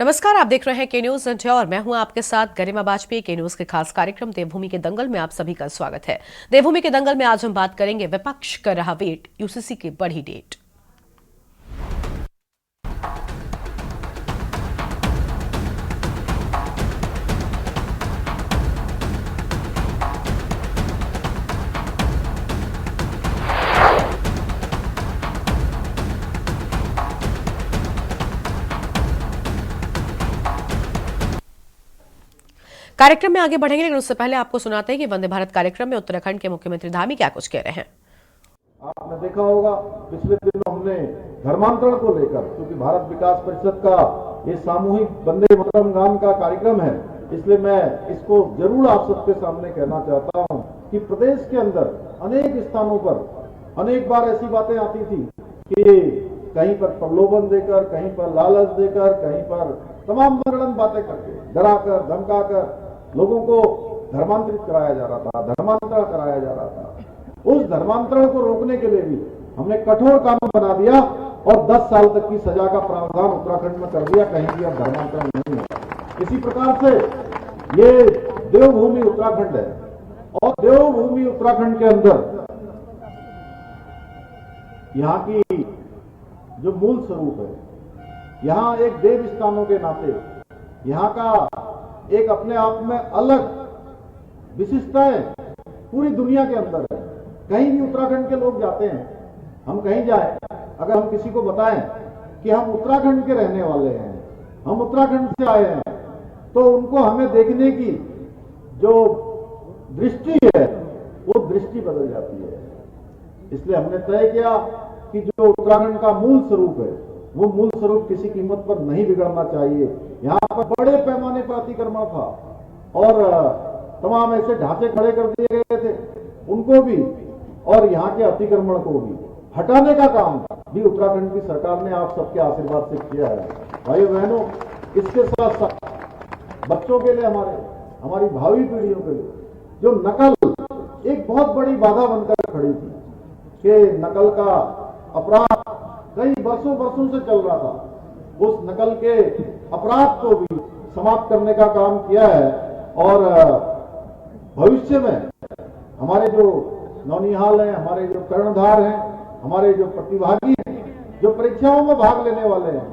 नमस्कार, आप देख रहे हैं के न्यूज इंडिया और मैं हूं आपके साथ गरिमा वाजपेयी। के न्यूज के खास कार्यक्रम देवभूमि के दंगल में आप सभी का स्वागत है। देवभूमि के दंगल में आज हम बात करेंगे विपक्ष कर रहा वेट, यूसीसी की बढ़ी डेट। कार्यक्रम में आगे बढ़ेंगे, लेकिन उससे पहले आपको सुनाते हैं कि वंदे भारत कार्यक्रम में उत्तराखंड के मुख्यमंत्री धामी क्या कुछ कह रहे हैं। आपने देखा होगा पिछले दिनों हमने धर्मांतरण को लेकर, क्योंकि भारत विकास परिषद का ये सामूहिक वंदे मातरम गान का कार्यक्रम है, इसलिए मैं इसको जरूर आप सबके सामने कहना चाहता हूं कि प्रदेश के अंदर अनेक स्थानों पर अनेक बार ऐसी बातें आती थी कि कहीं पर प्रलोभन देकर, कहीं पर लालच देकर, कहीं पर तमाम मनगढ़ंत बातें करके, डराकर धमकाकर लोगों को धर्मांतरित कराया जा रहा था, धर्मांतरण कराया जा रहा था। उस धर्मांतरण को रोकने के लिए भी हमने कठोर कानून बना दिया और 10 साल तक की सजा का प्रावधान उत्तराखंड में कर दिया, कहीं भी अब धर्मांतरण नहीं होगा। इसी प्रकार से ये देवभूमि उत्तराखंड है और देवभूमि उत्तराखंड के अंदर यहाँ की जो मूल स्वरूप है, यहाँ एक देव स्थानों के नाते यहाँ का एक अपने आप में अलग विशिष्टताएं पूरी दुनिया के अंदर है। कहीं भी उत्तराखंड के लोग जाते हैं, हम कहीं जाए, अगर हम किसी को बताएं कि हम उत्तराखंड के रहने वाले हैं, हम उत्तराखंड से आए हैं, तो उनको हमें देखने की जो दृष्टि है वो दृष्टि बदल जाती है। इसलिए हमने तय किया कि जो उत्तराखंड का मूल स्वरूप है वो मूल स्वरूप किसी कीमत पर नहीं बिगड़ना चाहिए। यहाँ पर बड़े पैमाने पर अतिक्रमण था और तमाम ऐसे ढांचे खड़े कर दिए गए थे, उनको भी और यहाँ के अतिक्रमण को भी हटाने का काम भी उत्तराखंड की सरकार ने आप सबके आशीर्वाद से किया है। भाइयों बहनों, इसके साथ साथ बच्चों के लिए, हमारी भावी पीढ़ियों के लिए जो नकल एक बहुत बड़ी बाधा बनकर खड़ी थी कि नकल का अपराध कई वर्षों से चल रहा था, उस नकल के अपराध को भी समाप्त करने का काम किया है। और भविष्य में हमारे जो नौनिहाल हैं, हमारे जो कर्णधार हैं, हमारे जो प्रतिभागी हैं, जो परीक्षाओं में भाग लेने वाले हैं,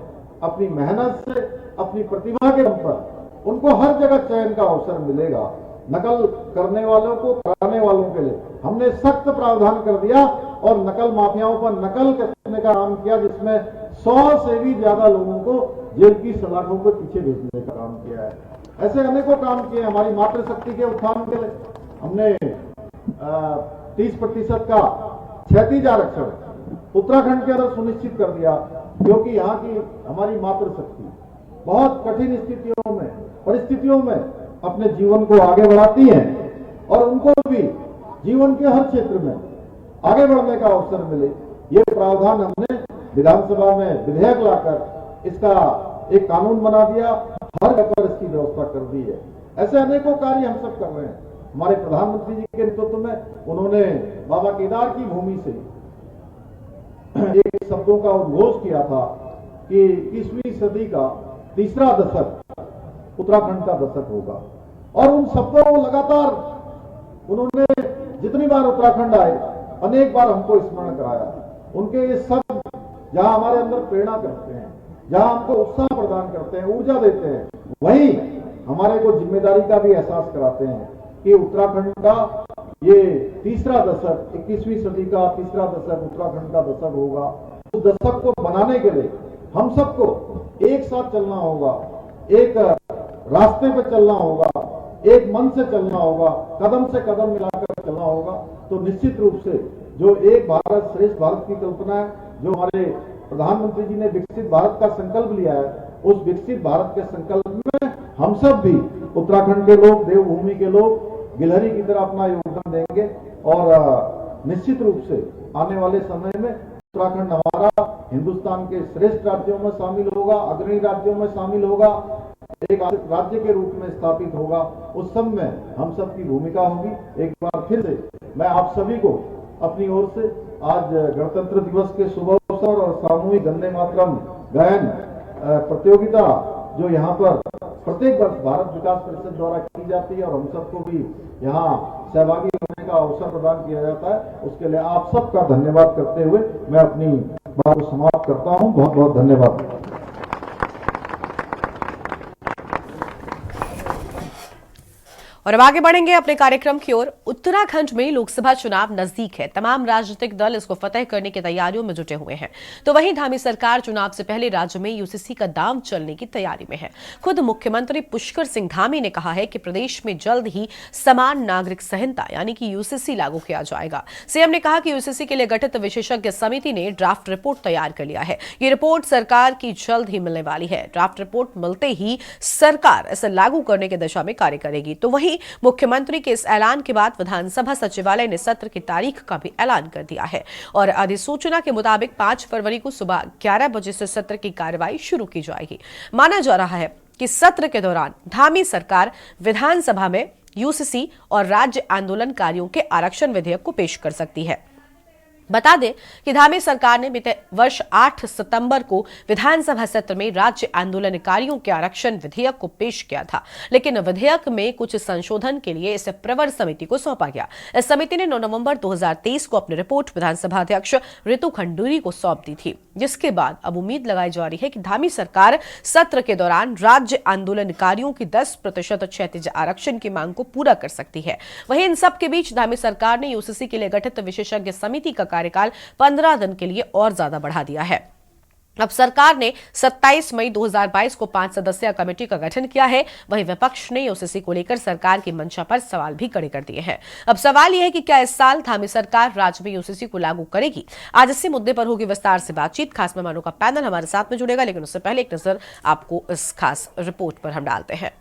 अपनी मेहनत से, अपनी प्रतिभा के दम पर उनको हर जगह चयन का अवसर मिलेगा। नकल करने वालों को, कराने वालों के लिए हमने सख्त प्रावधान कर दिया और नकल माफियाओं पर नकल करने का काम किया, जिसमें 100 से भी ज्यादा लोगों को जेल की सलाखों के पीछे भेजने का काम किया है। ऐसे अनेकों काम किए। हमारी मातृशक्ति के उत्थान के लिए हमने 30% का क्षैतिज आरक्षण उत्तराखंड के अंदर सुनिश्चित कर दिया, क्योंकि यहाँ की हमारी मातृशक्ति बहुत कठिन स्थितियों में, परिस्थितियों में अपने जीवन को आगे बढ़ाती हैं और उनको भी जीवन के हर क्षेत्र में आगे बढ़ने का अवसर मिले। ये प्रावधान हमने विधानसभा में विधेयक लाकर इसका एक कानून बना दिया, हर जगह पर इसकी व्यवस्था कर दी है। ऐसे अनेकों कार्य हम सब कर रहे हैं। हमारे प्रधानमंत्री जी के नेतृत्व में उन्होंने बाबा केदार की भूमि से एक शब्दों का उद्घोष किया था कि 21वीं सदी का तीसरा दशक उत्तराखंड का दशक होगा, और उन शब्दों को लगातार उन्होंने जितनी बार उत्तराखंड आए अनेक बार हमको स्मरण कराया। उनके ये शब्द जहां हमारे अंदर प्रेरणा करते हैं, जहां हमको उत्साह प्रदान करते हैं, ऊर्जा देते हैं, वहीं हमारे को जिम्मेदारी का भी एहसास कराते हैं कि उत्तराखंड का ये तीसरा दशक, 21वीं सदी का तीसरा दशक उत्तराखंड का दशक होगा। उस दशक को बनाने के लिए हम सबको एक साथ चलना होगा, एक रास्ते पे चलना होगा, एक मन से चलना होगा, कदम से कदम मिलाकर चलना होगा। तो निश्चित रूप से जो एक भारत श्रेष्ठ भारत की कल्पना है, जो हमारे प्रधानमंत्री जी ने विकसित भारत का संकल्प लिया है, उस विकसित भारत के संकल्प में हम सब भी उत्तराखंड के लोग, देवभूमि के लोग गिलहरी की तरह अपना योगदान देंगे और निश्चित रूप से आने वाले समय में उत्तराखंड हमारा हिंदुस्तान के श्रेष्ठ राज्यों में शामिल होगा, अग्रणी राज्यों में शामिल होगा, एक राज्य के रूप में स्थापित होगा। उस सब में हम सब की भूमिका होगी। एक बार फिर से मैं आप सभी को अपनी ओर से आज गणतंत्र दिवस के शुभ अवसर और सामूहिक वंदे मातरम गायन प्रतियोगिता जो यहाँ पर प्रत्येक वर्ष भारत विकास परिषद द्वारा की जाती है और हम सबको भी यहाँ सहभागी होने का अवसर प्रदान किया जाता है, उसके लिए आप सबका धन्यवाद करते हुए मैं अपनी बात को समाप्त करता हूँ। बहुत बहुत धन्यवाद। और अब आगे बढ़ेंगे अपने कार्यक्रम की ओर। उत्तराखंड में लोकसभा चुनाव नजदीक है, तमाम राजनीतिक दल इसको फतेह करने की तैयारियों में जुटे हुए हैं। तो वहीं धामी सरकार चुनाव से पहले राज्य में यूसीसी का दांव चलने की तैयारी में है। खुद मुख्यमंत्री पुष्कर सिंह धामी ने कहा है कि प्रदेश में जल्द ही समान नागरिक संहिता यानी कि यूसीसी लागू किया जाएगा। सीएम ने कहा कि यूसीसी के लिए गठित विशेषज्ञ समिति ने ड्राफ्ट रिपोर्ट तैयार कर लिया है। ये रिपोर्ट सरकार की जल्द ही मिलने वाली है। ड्राफ्ट रिपोर्ट मिलते ही सरकार इसे लागू करने की दिशा में कार्य करेगी। तो वहीं मुख्यमंत्री के इस ऐलान के बाद विधानसभा सचिवालय ने सत्र की तारीख का भी ऐलान कर दिया है और अधिसूचना के मुताबिक 5 फरवरी को सुबह 11 बजे से सत्र की कार्रवाई शुरू की जाएगी। माना जा रहा है कि सत्र के दौरान धामी सरकार विधानसभा में यूसीसी और राज्य आंदोलनकारियों के आरक्षण विधेयक को पेश कर सकती है। बता दें कि धामी सरकार ने बीते वर्ष 8 सितंबर को विधानसभा सत्र में राज्य आंदोलनकारियों के आरक्षण विधेयक को पेश किया था, लेकिन विधेयक में कुछ संशोधन के लिए इसे प्रवर समिति को सौंपा गया। इस समिति ने 9 नवंबर 2023 को अपनी रिपोर्ट विधानसभा अध्यक्ष रितु खंडूरी को सौंप दी थी, जिसके बाद अब उम्मीद लगाई जा रही है कि धामी सरकार सत्र के दौरान राज्य आंदोलनकारियों की 10% क्षैतिज आरक्षण की मांग को पूरा कर सकती है। वहीं इन सब के बीच धामी सरकार ने यूसीसी के लिए गठित विशेषज्ञ समिति का कार्यकाल 15 दिन के लिए और ज्यादा बढ़ा दिया है। अब सरकार ने 27 मई 2022 को 5 सदस्यीय कमेटी का गठन किया है। वहीं विपक्ष ने यूसीसी को लेकर सरकार की मंशा पर सवाल भी खड़े कर दिए हैं। अब सवाल यह है कि क्या इस साल धामी सरकार राज्य में यूसीसी को लागू करेगी। आज इसी मुद्दे पर होगी विस्तार से बातचीत। खास मेहमानों का पैनल हमारे साथ में जुड़ेगा, लेकिन उससे पहले एक नजर आपको इस खास रिपोर्ट पर हम डालते हैं।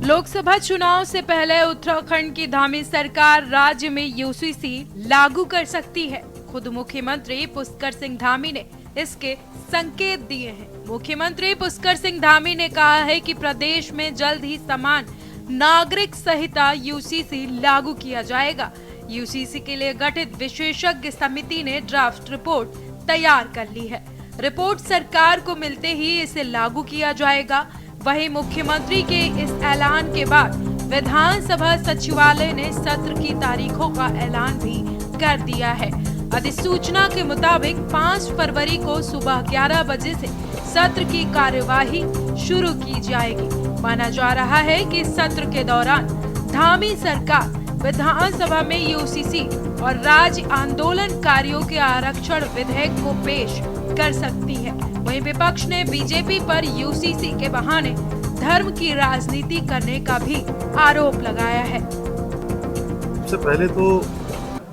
लोकसभा चुनाव से पहले उत्तराखंड की धामी सरकार राज्य में यूसीसी लागू कर सकती है। खुद मुख्यमंत्री पुष्कर सिंह धामी ने इसके संकेत दिए हैं। मुख्यमंत्री पुष्कर सिंह धामी ने कहा है कि प्रदेश में जल्द ही समान नागरिक संहिता यूसीसी लागू किया जाएगा। यूसीसी के लिए गठित विशेषज्ञ समिति ने ड्राफ्ट रिपोर्ट तैयार कर ली है। रिपोर्ट सरकार को मिलते ही इसे लागू किया जाएगा। वहीं मुख्यमंत्री के इस ऐलान के बाद विधानसभा सचिवालय ने सत्र की तारीखों का ऐलान भी कर दिया है। अधिसूचना के मुताबिक 5 फरवरी को सुबह 11 बजे से सत्र की कार्यवाही शुरू की जाएगी। माना जा रहा है कि सत्र के दौरान धामी सरकार विधानसभा में यूसीसी और राज्य आंदोलनकारियों के आरक्षण विधेयक को पेश कर सकती है। वहीं विपक्ष ने बीजेपी पर यूसीसी के बहाने धर्म की राजनीति करने का भी आरोप लगाया है। सबसे पहले तो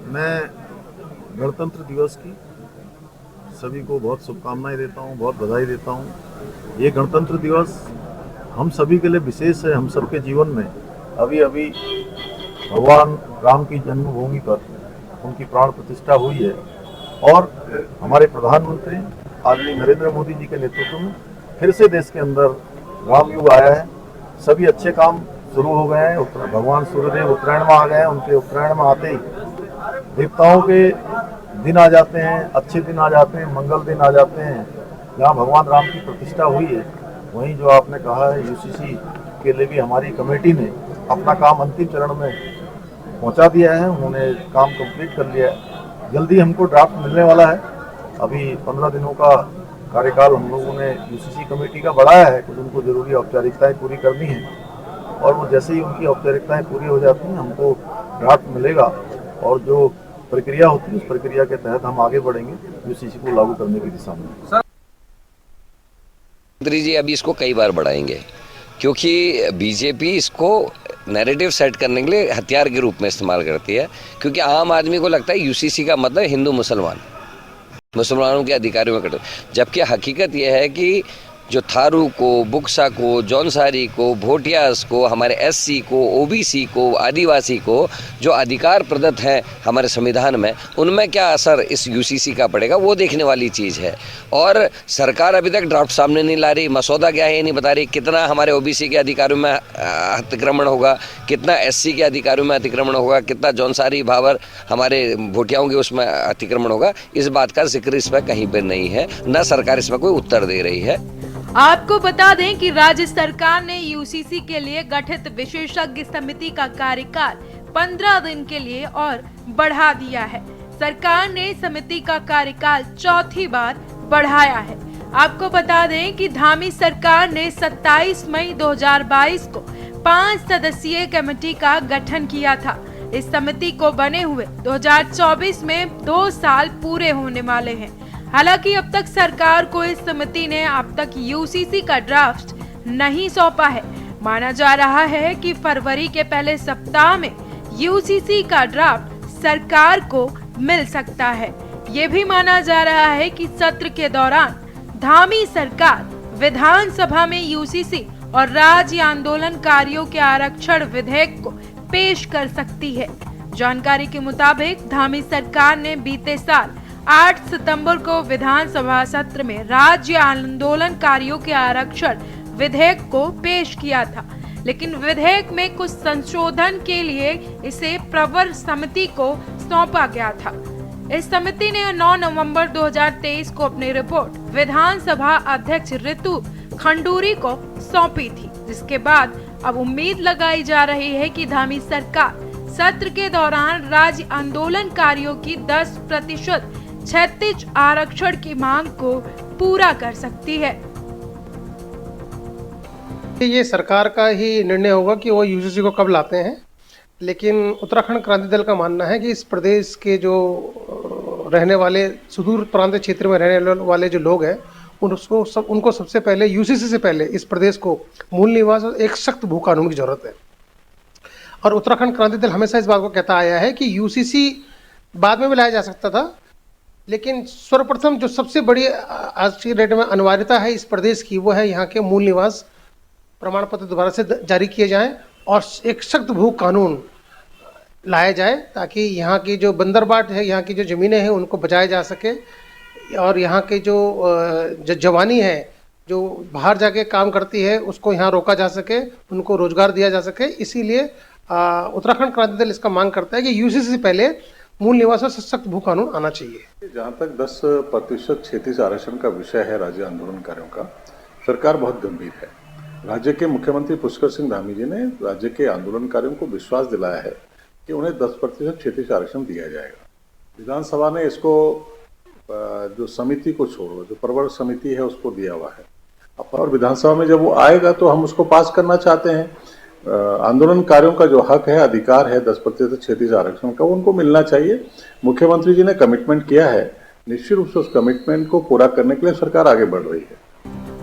मैं गणतंत्र दिवस की सभी को बहुत शुभकामनाएं देता हूं, बहुत बधाई देता हूं। ये गणतंत्र दिवस हम सभी के लिए विशेष है। हम सबके जीवन में अभी अभी भगवान राम की जन्मभूमि पर उनकी प्राण प्रतिष्ठा हुई है और हमारे प्रधानमंत्री आदरणीय नरेंद्र मोदी जी के नेतृत्व में फिर से देश के अंदर राम युग आया है। सभी अच्छे काम शुरू हो गए हैं। भगवान सूर्यदेव उत्तरायण में आ गए हैं। उनके उत्तरायण में आते ही देवताओं के दिन आ जाते हैं, अच्छे दिन आ जाते हैं, मंगल दिन आ जाते हैं, जहाँ भगवान राम की प्रतिष्ठा हुई है। वहीं जो आपने कहा है यूसीसी के लिए भी हमारी कमेटी ने अपना काम अंतिम चरण में पहुंचा दिया है। उन्होंने काम कंप्लीट कर लिया है। जल्दी हमको ड्राफ्ट मिलने वाला है। अभी 15 दिनों का कार्यकाल हम लोगों ने यूसीसी कमेटी का बढ़ाया है। कुछ उनको जरूरी औपचारिकताएं पूरी करनी है और वो जैसे ही उनकी औपचारिकताएं पूरी हो जाती हैं हमको ड्राफ्ट मिलेगा और जो प्रक्रिया होती है उस प्रक्रिया के तहत हम आगे बढ़ेंगे यूसीसी को लागू करने की दिशा में। मंत्री जी अभी इसको कई बार बढ़ाएंगे क्योंकि बीजेपी इसको नैरेटिव सेट करने के लिए हथियार के रूप में इस्तेमाल करती है। क्योंकि आम आदमी को लगता है यूसीसी का मतलब हिंदू मुसलमानों के अधिकारों में कटौती, जबकि हकीकत यह है कि जो थारू को, बुक्सा को, जौनसारी को, भोटियास को, हमारे एससी को, ओबीसी को, आदिवासी को जो अधिकार प्रदत्त हैं हमारे संविधान में, उनमें क्या असर इस यूसीसी का पड़ेगा, वो देखने वाली चीज़ है। और सरकार अभी तक ड्राफ्ट सामने नहीं ला रही, मसौदा क्या है ये नहीं बता रही, कितना हमारे ओबीसी के अधिकारों में अतिक्रमण होगा, कितना एससी के अधिकारों में अतिक्रमण होगा, कितना जौनसारी भावर हमारे भोटियाओं के उसमें अतिक्रमण होगा, इस बात का जिक्र इसमें कहीं पर नहीं है, न सरकार इसमें कोई उत्तर दे रही है। आपको बता दें कि राज्य सरकार ने यूसीसी के लिए गठित विशेषज्ञ समिति का कार्यकाल 15 दिन के लिए और बढ़ा दिया है। सरकार ने समिति का कार्यकाल चौथी बार बढ़ाया है। आपको बता दें कि धामी सरकार ने 27 मई 2022 को 5 सदस्यीय कमेटी का गठन किया था। इस समिति को बने हुए 2024 में 2 साल पूरे होने वाले हैं। हालांकि अब तक सरकार को इस समिति ने अब तक यूसीसी का ड्राफ्ट नहीं सौंपा है। माना जा रहा है कि फरवरी के पहले सप्ताह में यूसीसी का ड्राफ्ट सरकार को मिल सकता है। ये भी माना जा रहा है कि सत्र के दौरान धामी सरकार विधानसभा में यूसीसी और राज्य आंदोलनकारियों के आरक्षण विधेयक को पेश कर सकती है। जानकारी के मुताबिक धामी सरकार ने बीते साल 8 सितंबर को विधानसभा सत्र में राज्य आंदोलनकारियों के आरक्षण विधेयक को पेश किया था, लेकिन विधेयक में कुछ संशोधन के लिए इसे प्रवर समिति को सौंपा गया था। इस समिति ने 9 नवंबर 2023 को अपनी रिपोर्ट विधानसभा अध्यक्ष ऋतु खंडूरी को सौंपी थी, जिसके बाद अब उम्मीद लगाई जा रही है कि धामी सरकार सत्र के दौरान राज्य आंदोलनकारियों की 10% क्षैतिज आरक्षण की मांग को पूरा कर सकती है। ये सरकार का ही निर्णय होगा कि वो यूसीसी को कब लाते हैं, लेकिन उत्तराखंड क्रांति दल का मानना है कि इस प्रदेश के जो रहने वाले सुदूर प्रांत क्षेत्र में रहने वाले जो लोग हैं उनको सबसे पहले यूसीसी से पहले इस प्रदेश को मूल निवास और एक सख्त भू कानून की जरूरत है। और उत्तराखंड क्रांति दल हमेशा इस बात को कहता आया है कि यूसीसी बाद में भी लाया जा सकता था, लेकिन सर्वप्रथम जो सबसे बड़ी आज की डेट में अनिवार्यता है इस प्रदेश की, वो है यहाँ के मूल निवास प्रमाण पत्र दोबारा से जारी किए जाएं और एक सख्त भू कानून लाया जाए, ताकि यहाँ की जो बंदरबाट है, यहाँ की जो ज़मीनें हैं उनको बचाया जा सके और यहाँ के जो जवानी है जो बाहर जाके काम करती है उसको यहाँ रोका जा सके, उनको रोजगार दिया जा सके। इसीलिए उत्तराखंड क्रांति दल इसका मांग करता है कि यूसीसी से पहले मूल निवास और सशक्त भू कानून आना चाहिए। जहाँ तक 10% क्षैतिज आरक्षण का विषय है राज्य आंदोलनकारियों का, सरकार बहुत गंभीर है। राज्य के मुख्यमंत्री पुष्कर सिंह धामी जी ने राज्य के आंदोलनकारियों को विश्वास दिलाया है कि उन्हें 10% क्षैतिज आरक्षण दिया जाएगा। विधानसभा ने इसको जो समिति को छोड़ो, जो प्रवर समिति है उसको दिया हुआ है, और विधानसभा में जब वो आएगा तो हम उसको पास करना चाहते हैं। आंदोलनकारियों का जो हक है, अधिकार है 10% क्षैतिज आरक्षण का, उनको मिलना चाहिए। मुख्यमंत्री जी ने कमिटमेंट किया है, निश्चित रूप से उस कमिटमेंट को पूरा करने के लिए सरकार आगे बढ़ रही है।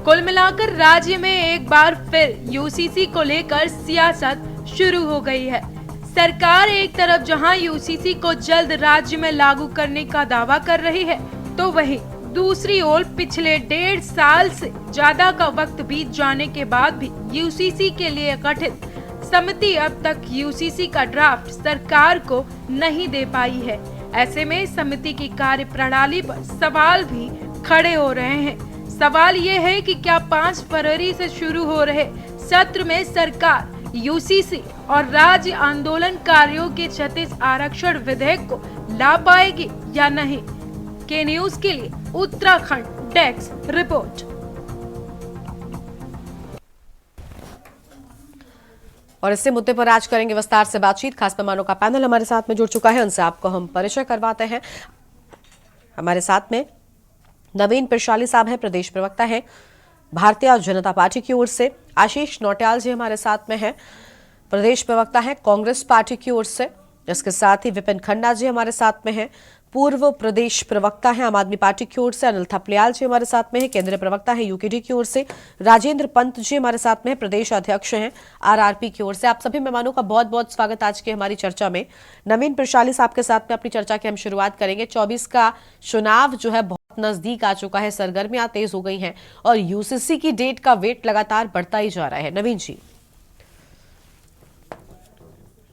कुल मिलाकर राज्य में एक बार फिर यूसीसी को लेकर सियासत शुरू हो गई है। सरकार एक तरफ जहां यूसीसी को जल्द राज्य में लागू करने का दावा कर रही है, तो वहीं दूसरी ओर पिछले 1.5 साल से ज्यादा का वक्त बीत जाने के बाद भी यूसीसी के लिए गठित समिति अब तक यूसीसी का ड्राफ्ट सरकार को नहीं दे पाई है। ऐसे में समिति की कार्य प्रणाली पर सवाल भी खड़े हो रहे हैं। सवाल ये है कि क्या 5 फरवरी से शुरू हो रहे सत्र में सरकार यूसीसी और राज्य आंदोलनकारियों के क्षैतिज आरक्षण विधेयक को ला पाएगी या नहीं। के न्यूज के लिए उत्तराखंड डेस्क रिपोर्ट। और इसी मुद्दे पर आज करेंगे विस्तार से बातचीत। खास मेहमानों का पैनल हमारे साथ में जुड़ चुका है, उनसे आपको हम परिचय करवाते हैं। हमारे साथ में नवीन पिरशाली साहब हैं, प्रदेश प्रवक्ता हैं भारतीय जनता पार्टी की ओर से। आशीष नौटियाल जी हमारे साथ में हैं, प्रदेश प्रवक्ता हैं कांग्रेस पार्टी की ओर से। इसके साथ ही विपिन खन्ना जी हमारे साथ में हैं, पूर्व प्रदेश प्रवक्ता हैं आम आदमी पार्टी की ओर से। अनिल थपलियाल जी हमारे साथ में हैं, केंद्रीय प्रवक्ता हैं यूकेडी की ओर से। राजेंद्र पंत जी हमारे साथ में हैं, प्रदेश अध्यक्ष हैं आरआरपी की ओर से। आप सभी मेहमानों का बहुत बहुत स्वागत आज की हमारी चर्चा में। नवीन पिरशाली साहब के साथ में अपनी चर्चा की हम शुरुआत करेंगे। 24 का चुनाव जो है नजदीक आ चुका है, सरगर्मियां तेज हो गई हैं और यूसीसी की डेट का वेट लगातार बढ़ता ही जा रहा है। नवीन जी।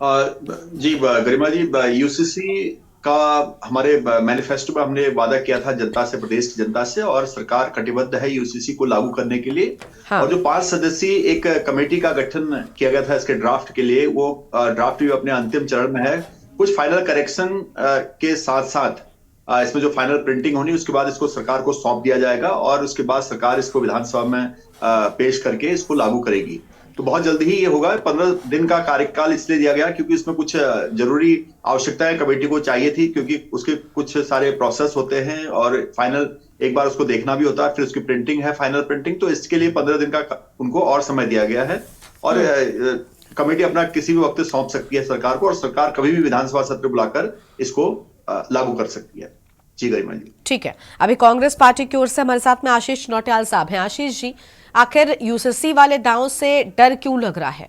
जी गरिमा जी, यूसीसी का हमारे मैनिफेस्टो में हमने वादा किया था जनता से, प्रदेश की जनता से, और सरकार कटिबद्ध है यूसीसी को लागू करने के लिए। हाँ। और जो 5 सदस्यीय एक कमेटी का गठन किया गया था इसके ड्राफ्ट के लिए, वो ड्राफ्ट भी अपने अंतिम चरण में है। कुछ फाइनल करेक्शन के साथ साथ इसमें जो फाइनल प्रिंटिंग होनी, उसके बाद इसको सरकार को सौंप दिया जाएगा और उसके बाद सरकार इसको विधानसभा में पेश करके इसको लागू करेगी। तो बहुत जल्दी ही ये होगा। 15 दिन का कार्यकाल इसलिए दिया गया क्योंकि इसमें कुछ जरूरी आवश्यकताएं कमेटी को चाहिए थी, क्योंकि उसके कुछ सारे प्रोसेस होते हैं और फाइनल एक बार उसको देखना भी होता है, फिर उसकी प्रिंटिंग है, फाइनल प्रिंटिंग। तो इसके लिए 15 दिन का उनको और समय दिया गया है और कमेटी अपना किसी भी वक्त सौंप सकती है सरकार को, और सरकार कभी भी विधानसभा सत्र बुलाकर इसको लागू कर सकती है। जी गरिमा जी। ठीक है, अभी कांग्रेस पार्टी की ओर से हमारे साथ में आशीष नौटियाल साहब हैं। आशीष जी, आखिर यूसीसी वाले दांव से डर क्यों लग रहा है?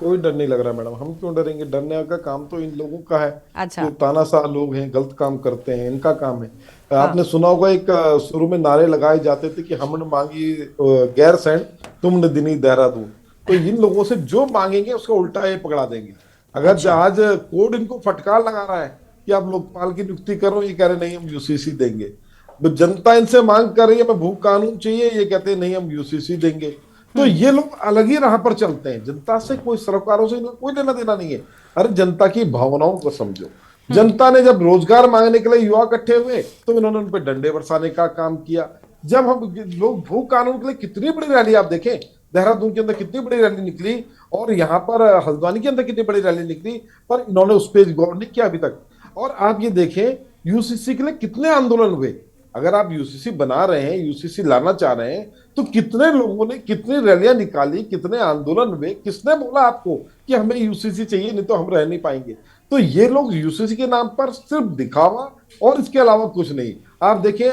कोई डर नहीं लग रहा मैडम, हम क्यों डरेंगे? डरने का काम तो इन लोगों का है। अच्छा। जो तानाशाह लोग हैं, गलत काम करते हैं, इनका काम है। आपने सुना होगा एक शुरू में नारे लगाए जाते थे कि हमने मांगी गैर सैंड, तुमने दिनी देहरादून। तो इन लोगों से जो मांगेंगे उसका उल्टा ये पकड़ा देंगे। अगर आज कोर्ट इनको फटकार लगा रहा है कि आप लोकपाल की नियुक्ति करो, ये कह रहे नहीं हम यूसीसी देंगे। जनता इनसे मांग कर रही है मैं भू कानून चाहिए, ये कहते हैं नहीं हम यूसीसी देंगे। तो ये लोग अलग ही राह पर चलते हैं। जनता से कोई, सरोकारों से कोई लेना देना नहीं है। अरे जनता की भावनाओं को समझो। जनता ने जब रोजगार मांगने के लिए युवा इकट्ठे हुए तो इन्होंने उन पर डंडे बरसाने का काम किया। जब हम लोग भू कानून के लिए, कितनी बड़ी रैली आप देखें, देहरादून के अंदर कितनी बड़ी रैली निकली और यहाँ पर हल्द्वानी के अंदर कितनी बड़ी रैली निकली, पर इन्होंने उस पर गौर नहीं किया अभी तक। और आप ये देखें यूसीसी के लिए कितने आंदोलन हुए। अगर आप यूसीसी बना रहे हैं, यूसीसी लाना चाह रहे हैं, तो कितने लोगों ने कितनी रैलियां निकाली, कितने आंदोलन हुए। किसने बोला आपको कि हमें यूसीसी चाहिए, नहीं तो हम रह नहीं पाएंगे? तो ये लोग यूसीसी के नाम पर सिर्फ दिखावा और इसके अलावा कुछ नहीं। आप देखिए,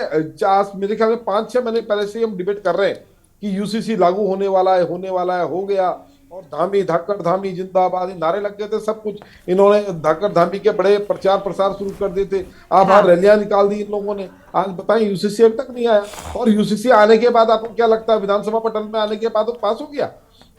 मेरे ख्याल में 5-6 महीने पहले से हम डिबेट कर रहे हैं कि यूसीसी लागू होने वाला है, हो गया। और धामी धाकड़ धामी जिंदाबाद नारे लग गए थे सब कुछ। इन्होंने धाकड़ धामी के बड़े प्रचार प्रसार शुरू कर दिए थे। आप हाँ। रैलियां निकाल दी इन लोगों ने। आज बताएं, यूसीसी अभी तक नहीं आया। और यूसीसी आने के बाद आपको क्या लगता है, विधानसभा पटल में आने के बाद वो पास हो गया?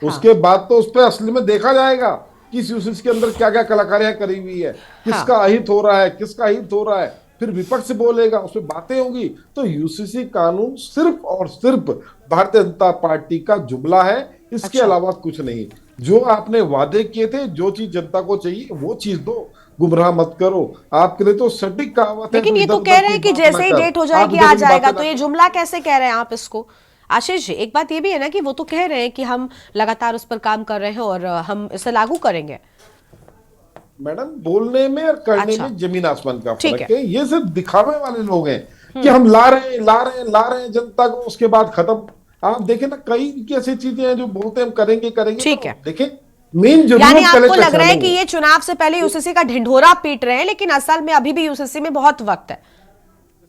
उसके बाद तो उस पर असली में देखा जाएगा कि इस यूसीसी के अंदर क्या क्या कलाकारियां करी हुई है, किसका अहित हो रहा है, किसका हित हो रहा है। फिर विपक्ष बोलेगा, उसमें बातें होंगी। तो यूसीसी कानून सिर्फ और सिर्फ भारतीय जनता पार्टी का जुमला है, इसके अलावा कुछ नहीं। जो आपने वादे किए थे, जो चीज जनता को चाहिए वो चीज दो, गुमराह मत करो। आपके लिए तो सटीक कहावत है। लेकिन ये तो कह रहे हैं कि जैसे ही डेट हो जाएगी आ जाएगा, तो ये जुमला कैसे कह रहे हैं आप इसको? आशीष जी, एक बात ये भी है ना कि वो तो कह रहे हैं कि हम लगातार उस पर काम कर रहे हैं और हम इसे लागू करेंगे। मैडम, बोलने में और करने अच्छा। में जमीन आसमान का ठीक फर्क है। ये सिर्फ दिखावे वाले लोग हैं कि हम ला रहे हैं जनता को, उसके बाद खत्म। आप देखें ना, कई इनकी ऐसी चीजें हैं जो बोलते हैं हम करेंगे। ठीक है। देखें, मेन यानी जरूरत आपको लग रहा है कि ये चुनाव से पहले यूसीसी का ढिंढोरा पीट रहे हैं, लेकिन असल में अभी भी यूसीसी में बहुत वक्त है।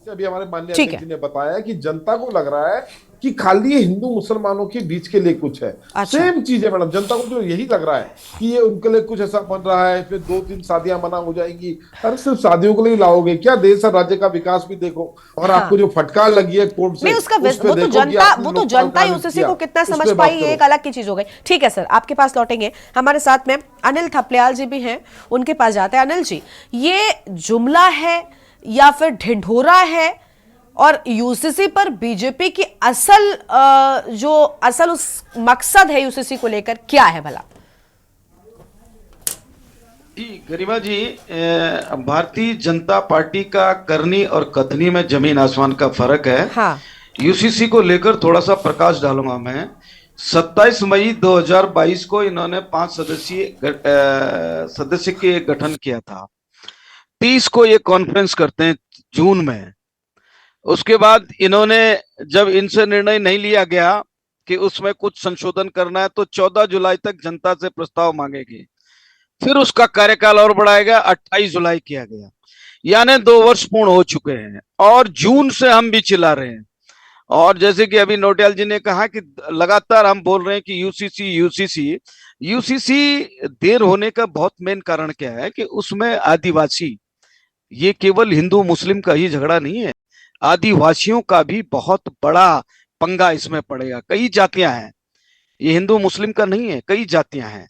अभी हमारे माननीय ठीक अध्यक्ष है। जी ने बताया कि जनता को लग रहा है कि खाली ये हिंदू मुसलमानों के बीच के लिए कुछ है। अच्छा। सेम चीज है मैडम, जनता को जो यही लग रहा है कि ये उनके लिए कुछ ऐसा बन रहा है, इसमें 2-3 शादियां मना हो जाएंगी। अरे सिर्फ शादियों के लिए लाओगे क्या? देश और राज्य का विकास भी देखो। और हाँ। आपको जो फटकार लगी है कोर्ट से, नहीं, उसका उस पे वो तो देखो कि जनता आपने लोकपाल का यूसीसी किया, को कितना उस पे समझ बात पाई, ये करो। एक अलग की चीज हो गई। ठीक है सर, आपके पास लौटेंगे। हमारे साथ में अनिल थपलियाल जी भी हैं, उनके पास जाते हैं। अनिल जी, ये जुमला है या फिर ढिंढोरा है? और यूसीसी पर बीजेपी की असल उस मकसद है यूसीसी को लेकर क्या है भला? जी गरिमा जी, भारतीय जनता पार्टी का करनी और कथनी में जमीन आसमान का फर्क है। हाँ। यूसीसी को लेकर थोड़ा सा प्रकाश डालूंगा मैं। 27 मई 2022 को इन्होंने 5 सदस्य के गठन किया था। 30 को ये कॉन्फ्रेंस करते हैं जून में। उसके बाद इन्होंने, जब इनसे निर्णय नहीं लिया गया कि उसमें कुछ संशोधन करना है, तो 14 जुलाई तक जनता से प्रस्ताव मांगेगी। फिर उसका कार्यकाल और बढ़ाएगा, 28 जुलाई किया गया। यानी 2 वर्ष पूर्ण हो चुके हैं और जून से हम भी चिल्ला रहे हैं। और जैसे कि अभी नौटियाल जी ने कहा कि लगातार हम बोल रहे हैं कि यूसीसी देर होने का बहुत मेन कारण क्या है कि उसमें आदिवासी ये केवल हिंदू मुस्लिम का ही झगड़ा नहीं है, आदिवासियों का भी बहुत बड़ा पंगा इसमें पड़ेगा। कई जातियां हैं, ये हिंदू मुस्लिम का नहीं है, कई जातियां हैं।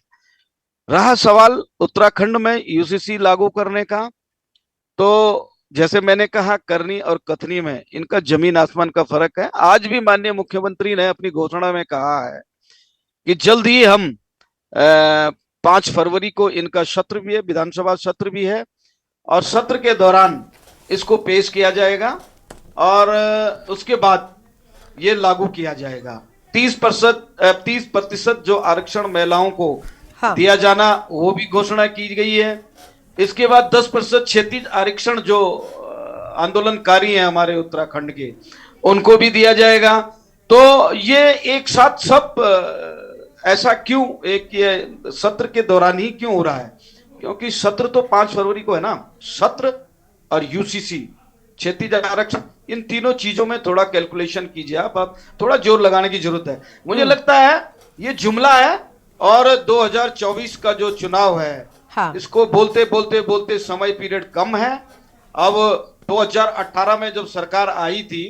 रहा सवाल उत्तराखंड में यूसीसी लागू करने का, तो जैसे मैंने कहा, करनी और कथनी में इनका जमीन आसमान का फर्क है। आज भी माननीय मुख्यमंत्री ने अपनी घोषणा में कहा है कि जल्द ही हम 5 फरवरी को इनका सत्र भी है, विधानसभा सत्र भी है, और सत्र के दौरान इसको पेश किया जाएगा और उसके बाद ये लागू किया जाएगा। 30% जो आरक्षण महिलाओं को दिया जाना, वो भी घोषणा की गई है। इसके बाद 10% क्षैतिज आरक्षण जो आंदोलनकारी हैं हमारे उत्तराखंड के, उनको भी दिया जाएगा। तो ये एक साथ सब ऐसा क्यों, एक ये सत्र के दौरान ही क्यों हो रहा है? क्योंकि सत्र तो 5 फरवरी को है ना। सत्र और यूसीसी, क्षैतिज आरक्षण, इन तीनों चीजों में थोड़ा कैलकुलेशन कीजिए आप थोड़ा जोर लगाने की जरूरत है। मुझे लगता है ये जुमला है, और 2024 का जो चुनाव है, हाँ, इसको बोलते समय पीरियड कम है। अब 2018 में जब सरकार आई थी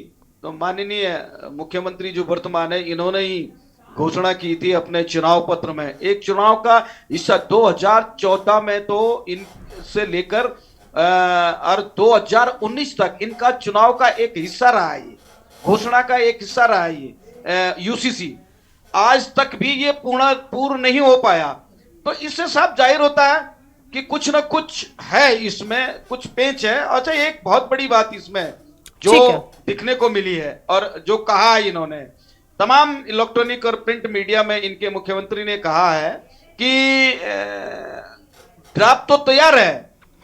तो माननीय मुख्यमंत्री जो वर्तमान है, इन्होंने ही घोषणा की थी अपने चुनाव पत्र में, एक चुनाव का हिस्सा 2014 में तो इनसे लेकर और 2019 तक इनका चुनाव का एक हिस्सा रहा है, ये घोषणा का एक हिस्सा रहा है ये यूसीसी। आज तक भी ये पूर्ण नहीं हो पाया। तो इससे साफ जाहिर होता है कि कुछ न कुछ है इसमें, कुछ पेच है। अच्छा, एक बहुत बड़ी बात इसमें जो दिखने को मिली है और जो कहा है इन्होंने, तमाम इलेक्ट्रॉनिक और प्रिंट मीडिया में इनके मुख्यमंत्री ने कहा है कि ड्राफ्ट तो तैयार है,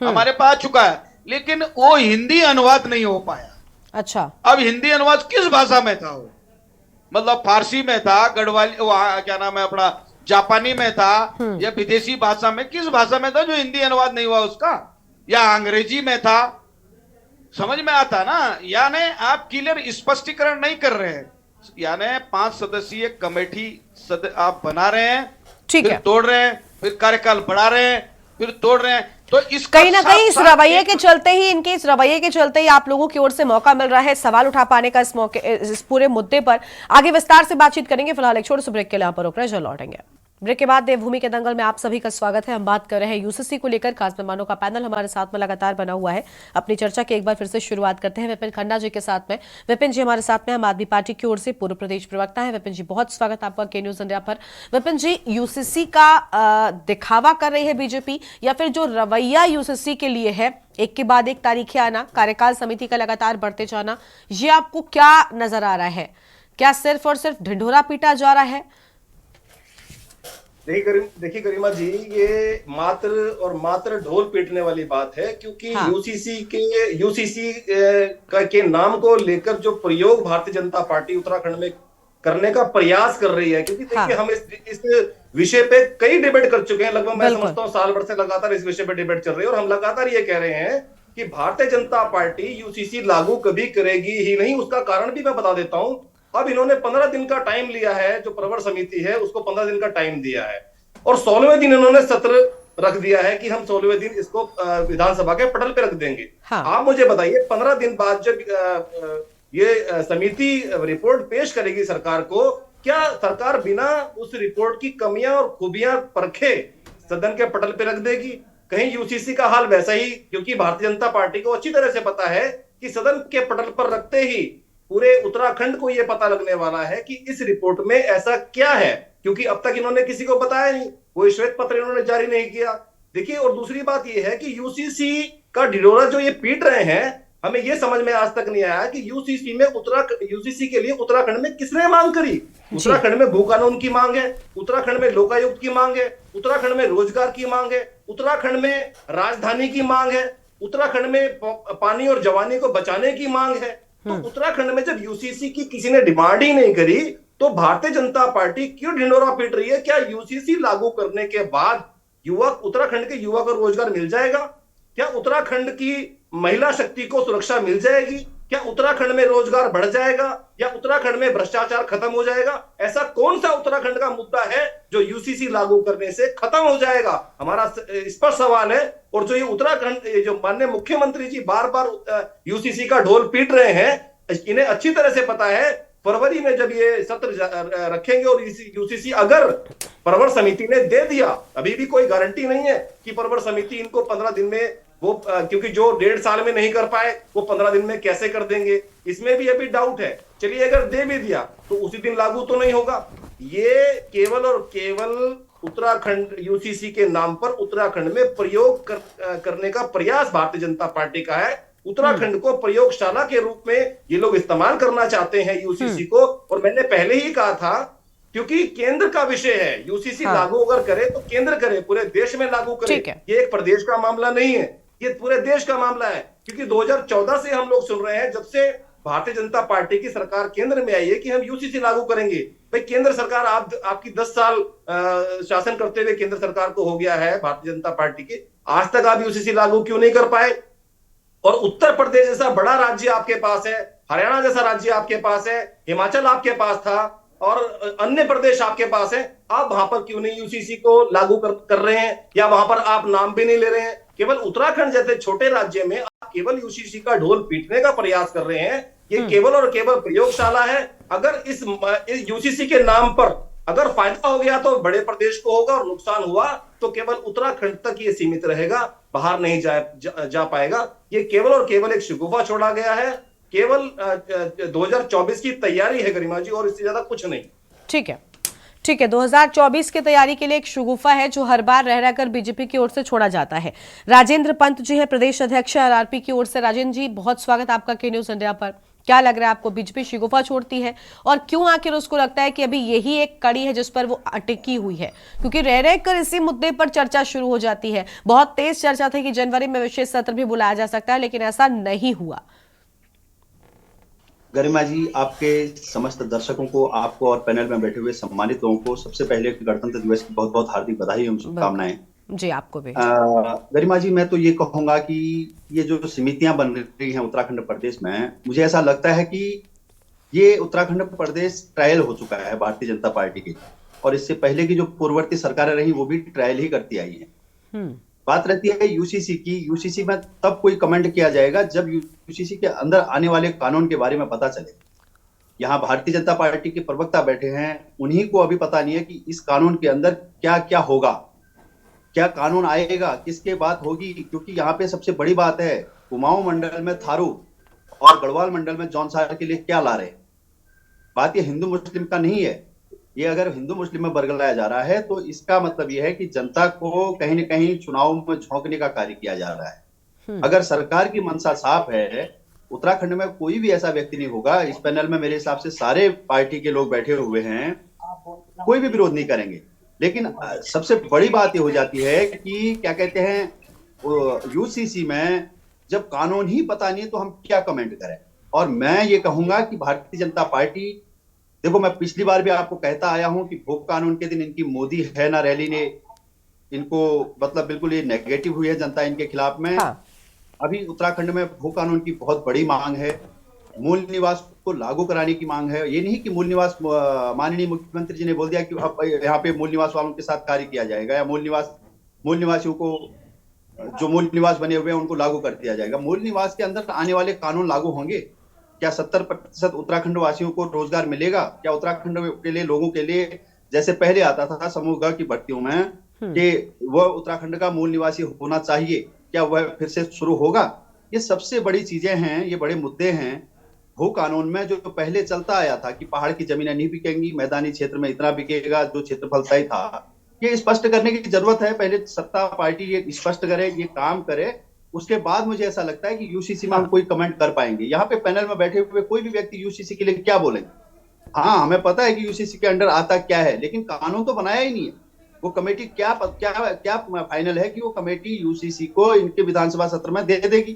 हमारे पास आ चुका है, लेकिन वो हिंदी अनुवाद नहीं हो पाया। अच्छा, अब हिंदी अनुवाद किस भाषा में था? वो मतलब फारसी में था, गढ़वाली, क्या नाम है अपना, जापानी में था, या विदेशी भाषा में, किस भाषा में था जो हिंदी अनुवाद नहीं हुआ उसका? या अंग्रेजी में था? समझ में आता ना? यानी आप क्लियर स्पष्टीकरण नहीं कर रहे हैं। यानी 5 सदस्यीय कमेटी आप बना रहे हैं, फिर तोड़ रहे हैं, फिर कार्यकाल बढ़ा रहे हैं, फिर तोड़ रहे हैं। तो इस कहीं ना कहीं इस रवैये के चलते ही, इनके इस रवैये के चलते ही आप लोगों की ओर से मौका मिल रहा है सवाल उठा पाने का इस मौके, इस पूरे मुद्दे पर आगे विस्तार से बातचीत करेंगे। फिलहाल एक छोटे से ब्रेक के लिए यहाँ पर रुक रहे हैं, जल्द लौटेंगे। ब्रेक के बाद देवभूमि के दंगल में आप सभी का स्वागत है। हम बात कर रहे हैं यूसीसी को लेकर। खास मेहमानों का पैनल हमारे साथ में लगातार बना हुआ है। अपनी चर्चा की एक बार फिर से शुरुआत करते हैं विपिन खन्ना जी के साथ में। विपिन जी हमारे साथ में आम आदमी पार्टी की ओर से पूर्व प्रदेश प्रवक्ता है। विपिन जी, बहुत स्वागत आपका के न्यूज इंडिया पर। विपिन जी, यूसीसी का दिखावा कर रही है बीजेपी, या फिर जो रवैया यूसीसी के लिए है, एक के बाद एक तारीखें आना, कार्यकाल समिति का लगातार बढ़ते जाना, ये आपको क्या नजर आ रहा है? क्या सिर्फ और सिर्फ ढिंढोरा पीटा जा रहा है? देखिए गरिमा जी, ये मात्र ढोल पीटने वाली बात है, क्योंकि हाँ। यूसीसी के नाम को लेकर जो प्रयोग भारतीय जनता पार्टी उत्तराखंड में करने का प्रयास कर रही है, क्योंकि देखिए हाँ। हम इस विषय पे कई डिबेट कर चुके हैं, लगभग मैं समझता हूँ साल भर से लगातार इस विषय पे डिबेट चल रही है, और हम लगातार ये कह रहे हैं कि भारतीय जनता पार्टी यूसीसी लागू कभी करेगी ही नहीं। उसका कारण भी मैं बता देता हूं। अब इन्होंने 15 दिन का टाइम लिया है, जो प्रवर समिति है उसको 15 दिन का टाइम दिया है, और 16वें दिन इन्होंने सत्र रख दिया है कि हम 16वें दिन इसको विधानसभा के पटल पे रख देंगे। हाँ। आप मुझे बताइए, 15 दिन बाद जब ये समिति रिपोर्ट पेश करेगी सरकार को, क्या सरकार बिना उस रिपोर्ट की कमियां और खूबियां परखे सदन के पटल पे रख देगी? कहीं यूसीसी का हाल वैसा ही, क्योंकि भारतीय जनता पार्टी को अच्छी तरह से पता है कि सदन के पटल पर रखते ही पूरे उत्तराखंड को यह पता लगने वाला है कि इस रिपोर्ट में ऐसा क्या है, क्योंकि अब तक इन्होंने किसी को बताया नहीं, कोई श्वेत पत्र इन्होंने जारी नहीं किया। देखिए, और दूसरी बात यह है कि यूसीसी का ढिढोरा जो ये पीट रहे हैं, हमें यह समझ में आज तक नहीं आया कि यूसीसी के लिए उत्तराखंड में किसने मांग करी। उत्तराखंड में भू कानून की मांग है, उत्तराखंड में लोकायुक्त की मांग है, उत्तराखंड में रोजगार की मांग है, उत्तराखंड में राजधानी की मांग है, उत्तराखंड में पानी और जवानी को बचाने की मांग है। तो उत्तराखंड में जब यूसीसी की किसी ने डिमांड ही नहीं करी, तो भारतीय जनता पार्टी क्यों ढिंढोरा पीट रही है? क्या यूसीसी लागू करने के बाद उत्तराखंड के युवा को रोजगार मिल जाएगा? क्या उत्तराखंड की महिला शक्ति को सुरक्षा मिल जाएगी? क्या उत्तराखंड में रोजगार बढ़ जाएगा या उत्तराखंड में भ्रष्टाचार खत्म हो जाएगा? ऐसा कौन सा उत्तराखंड का मुद्दा है जो यूसीसी लागू करने से खत्म हो जाएगा? हमारा स्पष्ट सवाल है। और जो ये उत्तराखंड, जो माननीय मुख्यमंत्री जी बार बार यूसीसी का ढोल पीट रहे हैं, इन्हें अच्छी तरह से पता है फरवरी में जब ये सत्र रखेंगे और यूसीसी अगर परवर समिति ने दे दिया, अभी भी कोई गारंटी नहीं है कि परवर समिति इनको 15 दिन में वो, क्योंकि जो 1.5 साल में नहीं कर पाए वो 15 दिन में कैसे कर देंगे, इसमें भी अभी डाउट है। चलिए अगर दे भी दिया तो उसी दिन लागू तो नहीं होगा। ये केवल और केवल उत्तराखंड यूसीसी के नाम पर उत्तराखंड में प्रयोग करने का प्रयास भारतीय जनता पार्टी का है। उत्तराखंड को प्रयोगशाला के रूप में ये लोग इस्तेमाल करना चाहते हैं यूसीसी को। और मैंने पहले ही कहा था, क्योंकि केंद्र का विषय है, यूसीसी लागू अगर करे तो केंद्र करे, पूरे देश में लागू करे। ये एक प्रदेश का मामला नहीं है, ये पूरे देश का मामला है। क्योंकि 2014 से हम लोग सुन रहे हैं, जब से भारतीय जनता पार्टी की सरकार केंद्र में आई है, कि हम यूसीसी लागू करेंगे। भाई केंद्र सरकार, आपकी 10 साल शासन करते हुए केंद्र सरकार को हो गया है भारतीय जनता पार्टी के, आज तक आप यूसीसी लागू क्यों नहीं कर पाए? और उत्तर प्रदेश जैसा बड़ा राज्य आपके पास है, हरियाणा जैसा राज्य आपके पास है, हिमाचल आपके पास था और अन्य प्रदेश आपके पास है, आप वहां पर क्यों नहीं यूसीसी को लागू कर रहे हैं? या वहां पर आप नाम भी नहीं ले रहे हैं? केवल उत्तराखंड जैसे छोटे राज्य में आप केवल यूसीसी का ढोल पीटने का प्रयास कर रहे हैं। ये केवल और केवल प्रयोगशाला है। अगर इस यूसीसी के नाम पर अगर फायदा हो गया तो बड़े प्रदेश को होगा, और नुकसान हुआ तो केवल उत्तराखंड तक ये सीमित रहेगा, बाहर नहीं जा पाएगा। ये केवल और केवल एक शगुफा छोड़ा गया है, केवल 2024 की तैयारी है गरिमा जी, और इससे ज्यादा कुछ नहीं। ठीक है, ठीक है। 2024 की तैयारी के लिए एक शगुफा है जो हर बार रह रहकर बीजेपी की ओर से छोड़ा जाता है। राजेंद्र पंत जी है प्रदेश अध्यक्ष आरआरपी की ओर से। राजेंद्र जी, बहुत स्वागत आपका के न्यूज इंडिया पर। क्या लग रहा है आपको, बीजेपी शगुफा छोड़ती है, और क्यों आखिर उसको लगता है कि अभी यही एक कड़ी है जिस पर वो अटकी हुई है? क्योंकि रह रहकर इसी मुद्दे पर चर्चा शुरू हो जाती है। बहुत तेज चर्चा थी कि जनवरी में विशेष सत्र भी बुलाया जा सकता है, लेकिन ऐसा नहीं हुआ। गरिमा जी, आपके समस्त दर्शकों को, आपको और पैनल में बैठे हुए सम्मानित लोगों को सबसे पहले गणतंत्र दिवस की बहुत बहुत हार्दिक बधाई एवं शुभकामनाएं। जी, आपको भी। गरिमा जी, मैं तो ये कहूंगा कि ये जो समितियां बन रही हैं उत्तराखंड प्रदेश में, मुझे ऐसा लगता है कि ये उत्तराखंड प्रदेश ट्रायल हो चुका है भारतीय जनता पार्टी की, और इससे पहले की जो पूर्ववर्ती सरकारें रही वो भी ट्रायल ही करती आई है। बात रहती है यूसीसी की। यूसीसी में तब कोई कमेंट किया जाएगा जब यूसीसी के अंदर आने वाले कानून के बारे में पता चले। यहाँ भारतीय जनता पार्टी के प्रवक्ता बैठे हैं, उन्हीं को अभी पता नहीं है कि इस कानून के अंदर क्या क्या होगा, क्या कानून आएगा, किसके बात होगी। क्योंकि यहाँ पे सबसे बड़ी बात है, कुमाऊं मंडल में थारू और गढ़वाल मंडल में जौनसार के लिए क्या ला रहे हैं। बात ये हिंदू मुस्लिम का नहीं है। ये अगर हिंदू मुस्लिम में बरगलाया जा रहा है तो इसका मतलब यह है कि जनता को कहीं न कहीं चुनाव में झोंकने का कार्य किया जा रहा है। अगर सरकार की मंशा साफ है, उत्तराखंड में कोई भी ऐसा व्यक्ति नहीं होगा, इस पैनल में मेरे हिसाब से सारे पार्टी के लोग बैठे हुए हैं, कोई भी विरोध नहीं करेंगे। लेकिन सबसे बड़ी बात ये हो जाती है कि क्या कहते हैं, यूसीसी में जब कानून ही पता नहीं तो हम क्या कमेंट करें। और मैं ये कहूंगा कि भारतीय जनता पार्टी, देखो मैं पिछली बार भी आपको कहता आया हूं कि भूख कानून के दिन इनकी मोदी है ना रैली ने इनको मतलब बिल्कुल ये नेगेटिव हुई है जनता इनके खिलाफ में। हाँ। अभी उत्तराखंड में भूख कानून की बहुत बड़ी मांग है, मूल निवास को लागू कराने की मांग है। ये नहीं कि मूल निवास, माननीय मुख्यमंत्री जी ने बोल दिया कि अब यहाँ पे मूल निवास वालों के साथ कार्य किया जाएगा, या मूल निवासियों को, जो मूल निवास बने हुए हैं उनको लागू कर दिया जाएगा। मूल निवास के अंदर आने वाले कानून लागू होंगे? क्या 70% उत्तराखंड वासियों को रोजगार मिलेगा? क्या उत्तराखंड के लिए, लोगों के लिए जैसे पहले आता था समूह ग की भर्तियों में कि वह उत्तराखंड का मूल निवासी होना चाहिए, क्या वह फिर से शुरू होगा? ये सबसे बड़ी चीजें हैं, ये बड़े मुद्दे हैं। भू कानून में जो पहले चलता आया था कि पहाड़ की जमीनें नहीं बिकेंगी, मैदानी क्षेत्र में इतना बिकेगा, जो क्षेत्रफल तय था, ये स्पष्ट करने की जरूरत है। पहले सत्ता पार्टी ये स्पष्ट करे, ये काम करे, उसके बाद मुझे ऐसा लगता है कि यूसीसी में हम कोई कमेंट कर पाएंगे। यहाँ पे पैनल में बैठे हुए कोई भी व्यक्ति यूसीसी के लिए क्या बोलेंगे? हाँ, हमें पता है कि यूसीसी के अंडर आता क्या है, लेकिन कानून तो बनाया ही नहीं है। वो कमेटी क्या फाइनल है कि वो कमेटी यूसीसी को इनके विधानसभा सत्र में दे देगी।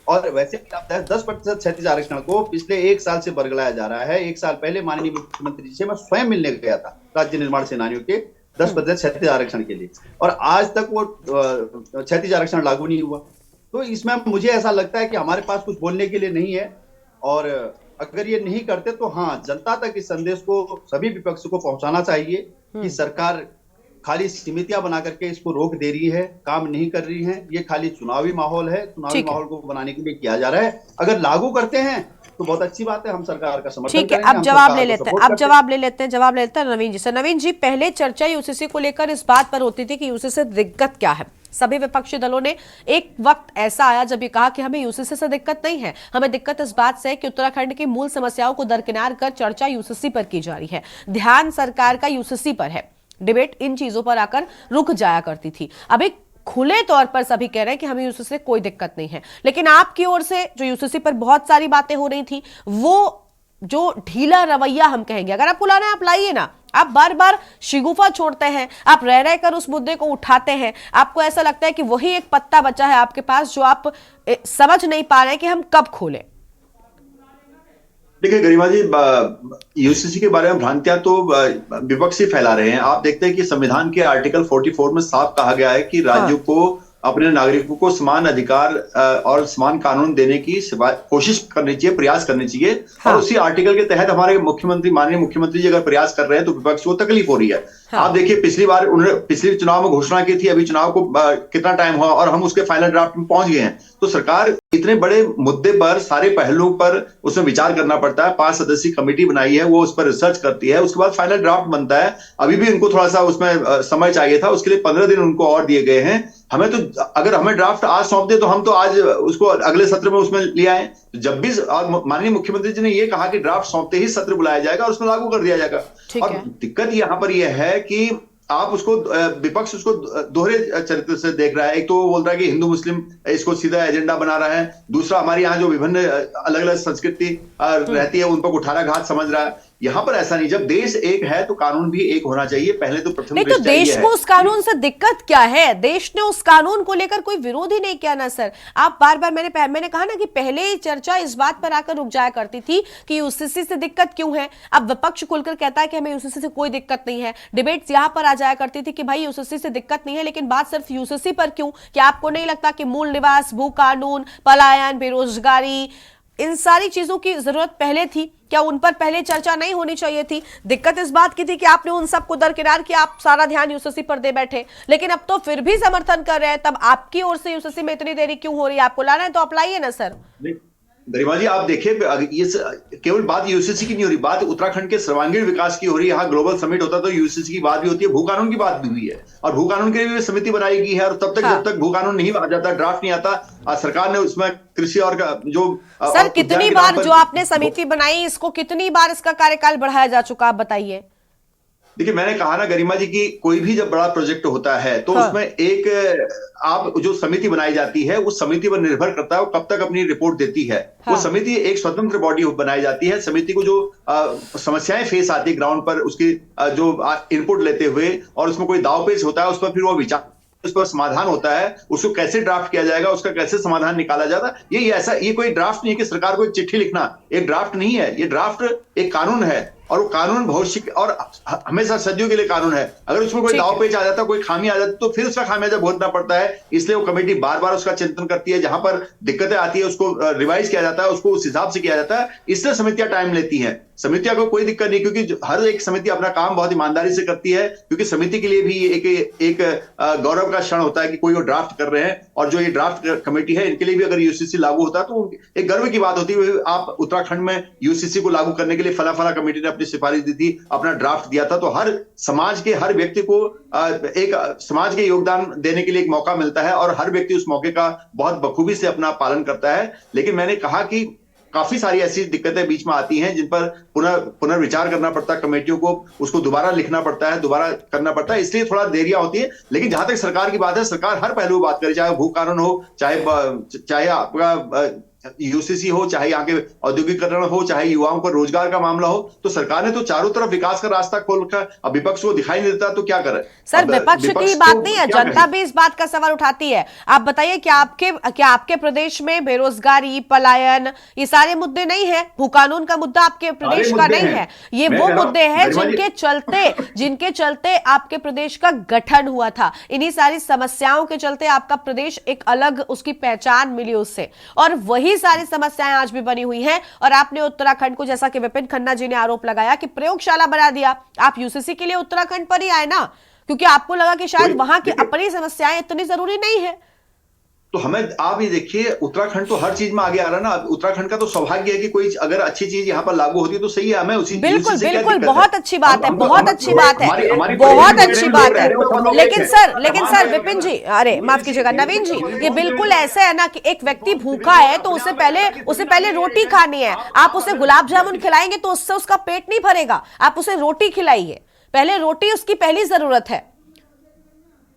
और वैसे 10% क्षैतिज आरक्षण को पिछले 1 साल से बरगलाया जा रहा है। 1 साल पहले माननीय मुख्यमंत्री जी से मैं स्वयं मिलने गया था राज्य निर्माण सेनानियों के 10% क्षैतिज आरक्षण के लिए, और आज तक वो क्षैतिज आरक्षण लागू नहीं हुआ। तो इसमें मुझे ऐसा लगता है कि हमारे पास कुछ बोलने के लिए नहीं है। और अगर ये नहीं करते तो हाँ, जनता तक इस संदेश को सभी विपक्ष को पहुंचाना चाहिए कि सरकार खाली समितियां बना करके इसको रोक दे रही है, काम नहीं कर रही है। ये खाली चुनावी माहौल है, चुनावी माहौल को बनाने के लिए किया जा रहा है। अगर लागू करते हैं तो बहुत अच्छी बात है, हम सरकार का समर्थन ठीक है। करेंगे। अब जवाब ले लेते हैं, जवाब ले लेते हैं नवीन जी से। नवीन जी, पहले चर्चा यूसीसी को लेकर इस बात पर होती थी कि यूसीसी से दिक्कत क्या है। सभी विपक्षी दलों ने एक वक्त ऐसा आया जब ये कहा कि हमें यूसीसी से दिक्कत नहीं है, हमें दिक्कत इस बात से है कि उत्तराखंड की मूल समस्याओं को दरकिनार कर चर्चा यूसीसी पर की जा रही है, ध्यान सरकार का यूसीसी पर है, डिबेट इन चीजों पर आकर रुक जाया करती थी। अब एक खुले तौर पर सभी कह रहे हैं कि हमें यूसीसी से कोई दिक्कत नहीं है, लेकिन आपकी ओर से जो यूसीसी पर बहुत सारी बातें हो रही थी, वो जो ढीला रवैया हम कहेंगे, अगर आपको लाना है आप लाइए ना, आप बार बार शिगुफा छोड़ते हैं, आप रह रहकर उस मुद्दे को उठाते हैं, आपको ऐसा लगता है कि वही एक पत्ता बचा है आपके पास जो आप समझ नहीं पा रहे हैं कि हम कब खोलें। देखिए गरिमा जी, यूसीसी के बारे में भ्रांतियां तो विपक्षी फैला रहे हैं। आप देखते हैं कि संविधान के आर्टिकल 44 में साफ कहा गया है कि राज्यों को अपने नागरिकों को समान अधिकार और समान कानून देने की कोशिश करनी चाहिए, प्रयास करनी चाहिए। और उसी आर्टिकल के तहत हमारे मुख्यमंत्री, माननीय मुख्यमंत्री जी अगर प्रयास कर रहे हैं तो विपक्ष को तकलीफ हो रही है। आप देखिए, पिछली बार उन्होंने पिछले चुनाव में घोषणा की थी, अभी चुनाव को कितना टाइम हुआ और हम उसके फाइनल ड्राफ्ट में पहुंच गए हैं। तो सरकार इतने बड़े मुद्दे पर सारे पहलुओं पर उसमें विचार करना पड़ता है। 5 सदस्यीय कमेटी बनाई है, वो उस पर रिसर्च करती है, उसके बाद फाइनल ड्राफ्ट बनता है। अभी भी उनको थोड़ा सा उसमें समय चाहिए था, उसके लिए 15 दिन उनको और दिए गए हैं। हमें तो अगर हमें ड्राफ्ट आज सौंप दे तो हम तो आज उसको अगले सत्र में उसमें ले आए। जब भी माननीय मुख्यमंत्री जी ने ये कहा कि ड्राफ्ट सौंपते ही सत्र बुलाया जाएगा और उसमें लागू कर दिया जाएगा। और दिक्कत यहाँ पर यह है कि आप उसको, विपक्ष उसको दोहरे चरित्र से देख रहा है। एक तो वो बोल रहा है कि हिंदू मुस्लिम इसको सीधा एजेंडा बना रहा है, दूसरा हमारे यहाँ जो विभिन्न अलग अलग संस्कृति रहती है उन पर कुठाराघात समझ रहा है। यहाँ पर ऐसा नहीं, जब देश एक है तो कानून भी एक होना चाहिए। पहले तो प्रथम नहीं, तो देश को उस कानून से दिक्कत क्या है? देश ने उस कानून को लेकर कोई विरोध ही नहीं किया ना सर। आप बार बार मैंने कहा ना कि पहले चर्चा इस बात पर आकर रुक जाया करती थी कि यूसीसी से दिक्कत क्यों है। अब विपक्ष खुलकर कहता है कि हमें यूसीसी से कोई दिक्कत नहीं है। डिबेट्स यहाँ पर आ जाया करती थी कि भाई यूसीसी से दिक्कत नहीं है, लेकिन बात सिर्फ यूसीसी पर क्यों? क्या आपको नहीं लगता कि मूल निवास, भू कानून, पलायन, बेरोजगारी, इन सारी चीजों की जरूरत पहले थी? क्या उन पर पहले चर्चा नहीं होनी चाहिए थी? दिक्कत इस बात की थी कि आपने उन सबको दरकिनार किया, आप सारा ध्यान यूसीसी पर दे बैठे, लेकिन अब तो फिर भी समर्थन कर रहे हैं। तब आपकी ओर से यूसीसी में इतनी देरी क्यों हो रही है? आपको लाना है तो आप लाइए ना सर। गरिमा जी, आप देखिए, ये केवल बात यूसीसी की नहीं हो रही, बात उत्तराखंड के सर्वांगीण विकास की हो रही है। यहाँ ग्लोबल समिट होता है तो यूसीसी की बात भी होती है, भू कानून की बात भी हुई है, और भू कानून के लिए भी समिति बनाई गई है। और तब तक जब तक भू कानून नहीं आ जाता, ड्राफ्ट नहीं आता, सरकार ने उसमें कृषि और जो सर कितनी बार जो आपने समिति बनाई, इसको कितनी बार इसका कार्यकाल बढ़ाया जा चुका, आप बताइए। देखिए, मैंने कहा ना गरिमा जी की कोई भी जब बड़ा प्रोजेक्ट होता है तो उसमें एक आप जो समिति बनाई जाती है उस समिति पर निर्भर करता है वो कब तक अपनी रिपोर्ट देती है। वो समिति एक स्वतंत्र बॉडी बनाई जाती है। समिति को जो समस्याएं फेस आती है ग्राउंड पर, उसकी जो इनपुट लेते हुए, और उसमें कोई दाव पेच होता है उस पर फिर वो विचार, उस पर समाधान होता है, उसको कैसे ड्राफ्ट किया जाएगा, उसका कैसे समाधान निकाला जाता है। ये कोई ड्राफ्ट नहीं है कि सरकार को एक चिट्ठी लिखना, एक ड्राफ्ट नहीं है। ये ड्राफ्ट एक कानून है, और वो कानून भविष्य और हमेशा सदियों के लिए कानून है। अगर उसमें कोई दाव पेच आ जाता, कोई खामी आ जाती, तो फिर उसका खामियाजा भुगतना पड़ता है। इसलिए वो कमेटी बार बार उसका चिंतन करती है, जहां पर दिक्कतें आती है उसको रिवाइज किया जाता है, उसको उस हिसाब से किया जाता है। इसलिए समितियां टाइम लेती हैं। समितियां को कोई दिक्कत नहीं, क्योंकि हर एक समिति अपना काम बहुत ईमानदारी से करती है, क्योंकि समिति के लिए भी एक गौरव का क्षण होता है कि कोई वो ड्राफ्ट कर रहे हैं। और जो ये ड्राफ्ट कमेटी है, इनके लिए भी अगर यूसीसी लागू होता है तो एक गर्व की बात होती है। आप उत्तराखंड में यूसीसी को लागू करने के लिए फला कमेटी ने अपनी सिफारिश दी थी, अपना ड्राफ्ट दिया था। तो हर समाज के हर व्यक्ति को एक समाज के योगदान देने के लिए एक मौका मिलता है, और हर व्यक्ति उस मौके का बहुत बखूबी से अपना पालन करता है। लेकिन मैंने कहा कि काफी सारी ऐसी दिक्कतें बीच में आती हैं जिन पर पुनर्विचार करना पड़ता है, कमेटियों को उसको दोबारा लिखना पड़ता है, दोबारा करना पड़ता है, इसलिए थोड़ा देरियां होती है। लेकिन जहां तक सरकार की बात है, सरकार हर पहलू बात करे, चाहे भू कानून हो, चाहे आपका यूसीसी हो, चाहे यहाँ के औद्योगिकरण हो, चाहे युवाओं को रोजगार का मामला हो, तो सरकार ने तो चारों तरफ विकास का रास्ता खोल रखा है। अब विपक्ष को दिखाई नहीं देता तो क्या करे? सर विपक्ष की बात नहीं है, जनता भी इस बात का सवाल उठाती है। आप बताइए, क्या आपके प्रदेश में बेरोजगारी, पलायन, ये सारे मुद्दे नहीं है? भू कानून का मुद्दा आपके प्रदेश का नहीं है? ये वो मुद्दे हैं जिनके चलते आपके प्रदेश का गठन हुआ था। इन्हीं सारी समस्याओं के चलते आपका प्रदेश एक अलग उसकी पहचान मिली उससे, और वही वही सारी समस्याएं आज भी बनी हुई हैं। और आपने उत्तराखंड को, जैसा कि विपिन खन्ना जी ने आरोप लगाया कि प्रयोगशाला बना दिया, आप यूसीसी के लिए उत्तराखंड पर ही आए ना, क्योंकि आपको लगा कि शायद वहां की अपनी समस्याएं इतनी जरूरी नहीं है। तो हमें, आप ये देखिए, उत्तराखंड तो हर चीज में आगे आ रहा है ना। उत्तराखंड का तो सौभाग्य है कि कोई अगर अच्छी चीज यहाँ पर लागू होती है तो सही है, हमें उसी बिल्कुल से क्या बिल्कुल, दिक्कत है? बहुत अच्छी बात है, बहुत अच्छी बात है, हमारी बहुत अच्छी बात है। लेकिन सर विपिन जी, अरे माफ कीजिएगा नवीन जी, ये बिल्कुल ऐसा है ना कि एक व्यक्ति भूखा है तो उसे पहले रोटी खानी है। आप उसे गुलाब जामुन खिलाएंगे तो उससे उसका पेट नहीं भरेगा, आप उसे रोटी खिलाइए, पहले रोटी उसकी पहली जरूरत है।